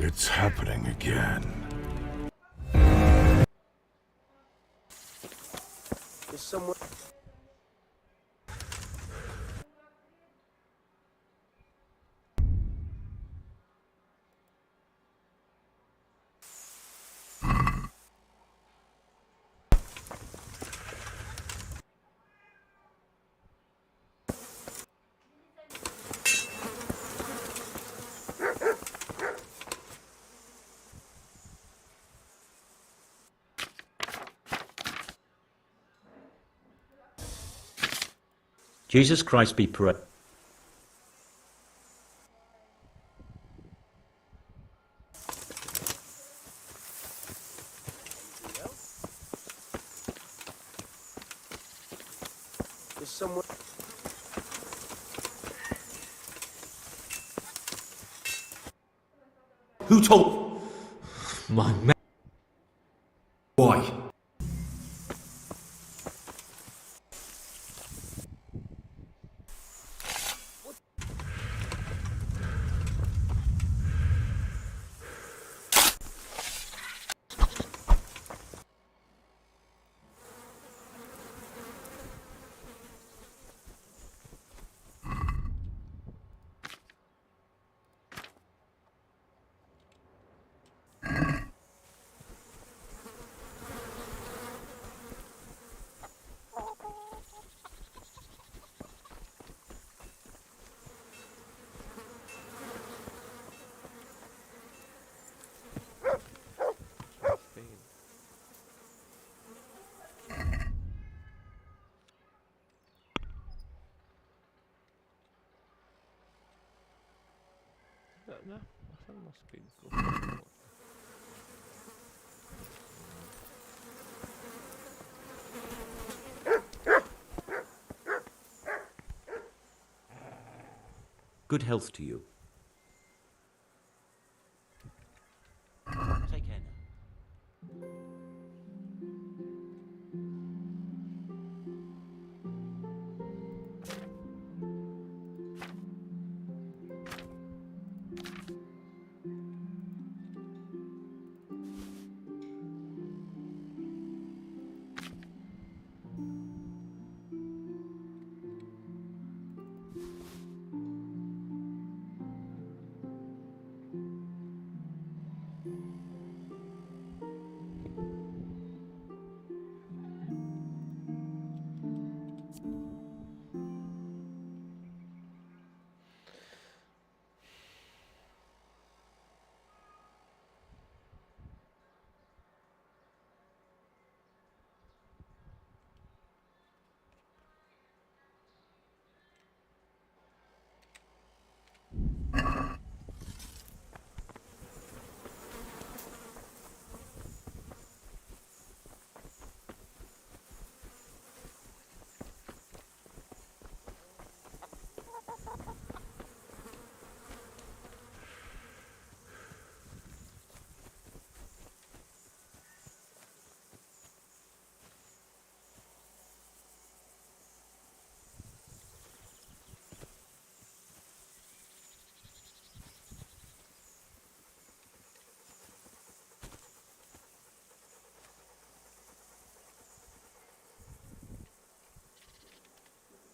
It's happening again. Is someone... Jesus Christ be praised. Is someone... Who told? My man. Why? No, that must be good. Good health to you. Take care now.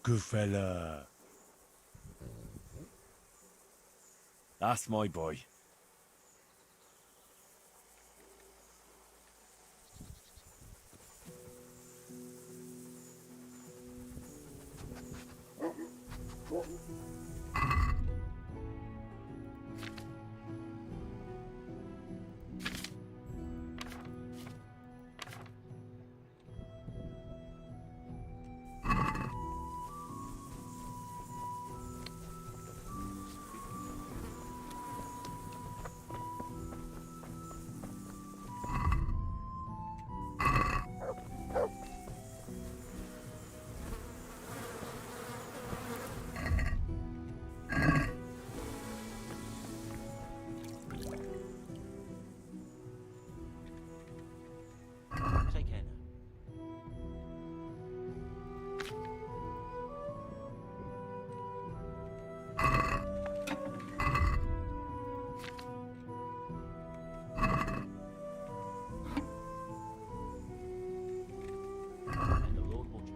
good fella. That's my boy. Take care now. And the Lord watch you.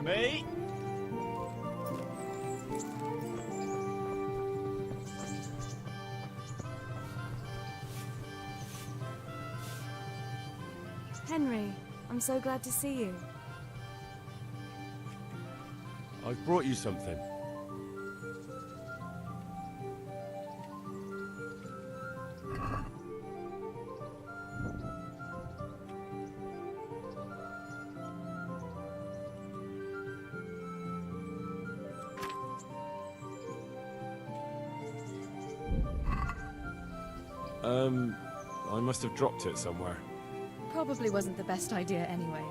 Me? Henry, I'm so glad to see you. I've brought you something. I must have dropped it somewhere. Probably wasn't the best idea anyway.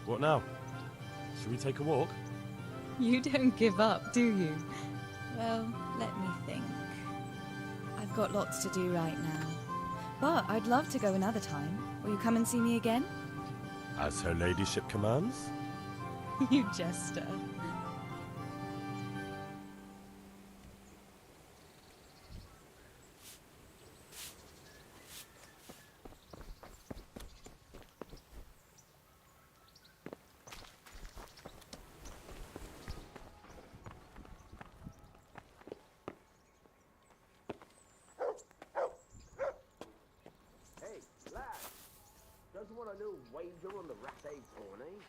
What now? Should we take a walk? You don't give up, do you? Well, let me think. I've got lots to do right now. But I'd love to go another time. Will you come and see me again? As her ladyship commands? You jester. Hey, lad. Doesn't want a new wager on the rat egg corn, eh?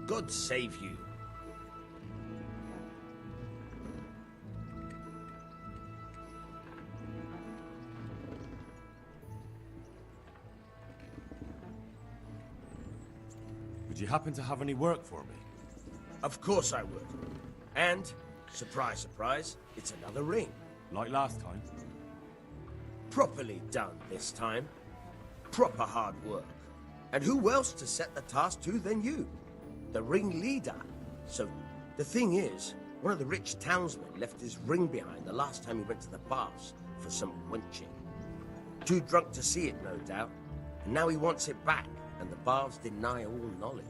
God save you. Would you happen to have any work for me? Of course I would. And, surprise, surprise, it's another ring. Like last time? Properly done this time. Proper hard work. And who else to set the task to than you? The ring leader. So, the thing is, one of the rich townsmen left his ring behind the last time he went to the baths for some wenching. Too drunk to see it, no doubt. And now he wants it back, and the baths deny all knowledge.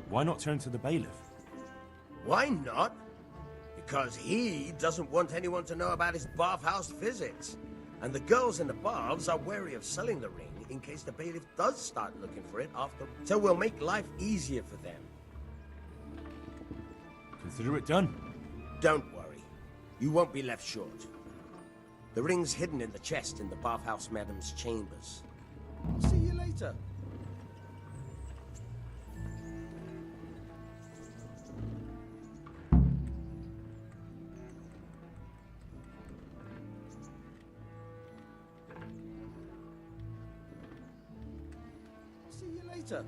Why not turn to the bailiff? Why not? Because he doesn't want anyone to know about his bathhouse visits. And the girls in the baths are wary of selling the ring in case the bailiff does start looking for it after. So we'll make life easier for them. Consider it done. Don't worry. You won't be left short. The ring's hidden in the chest in the bathhouse madam's chambers. See you later. See you later.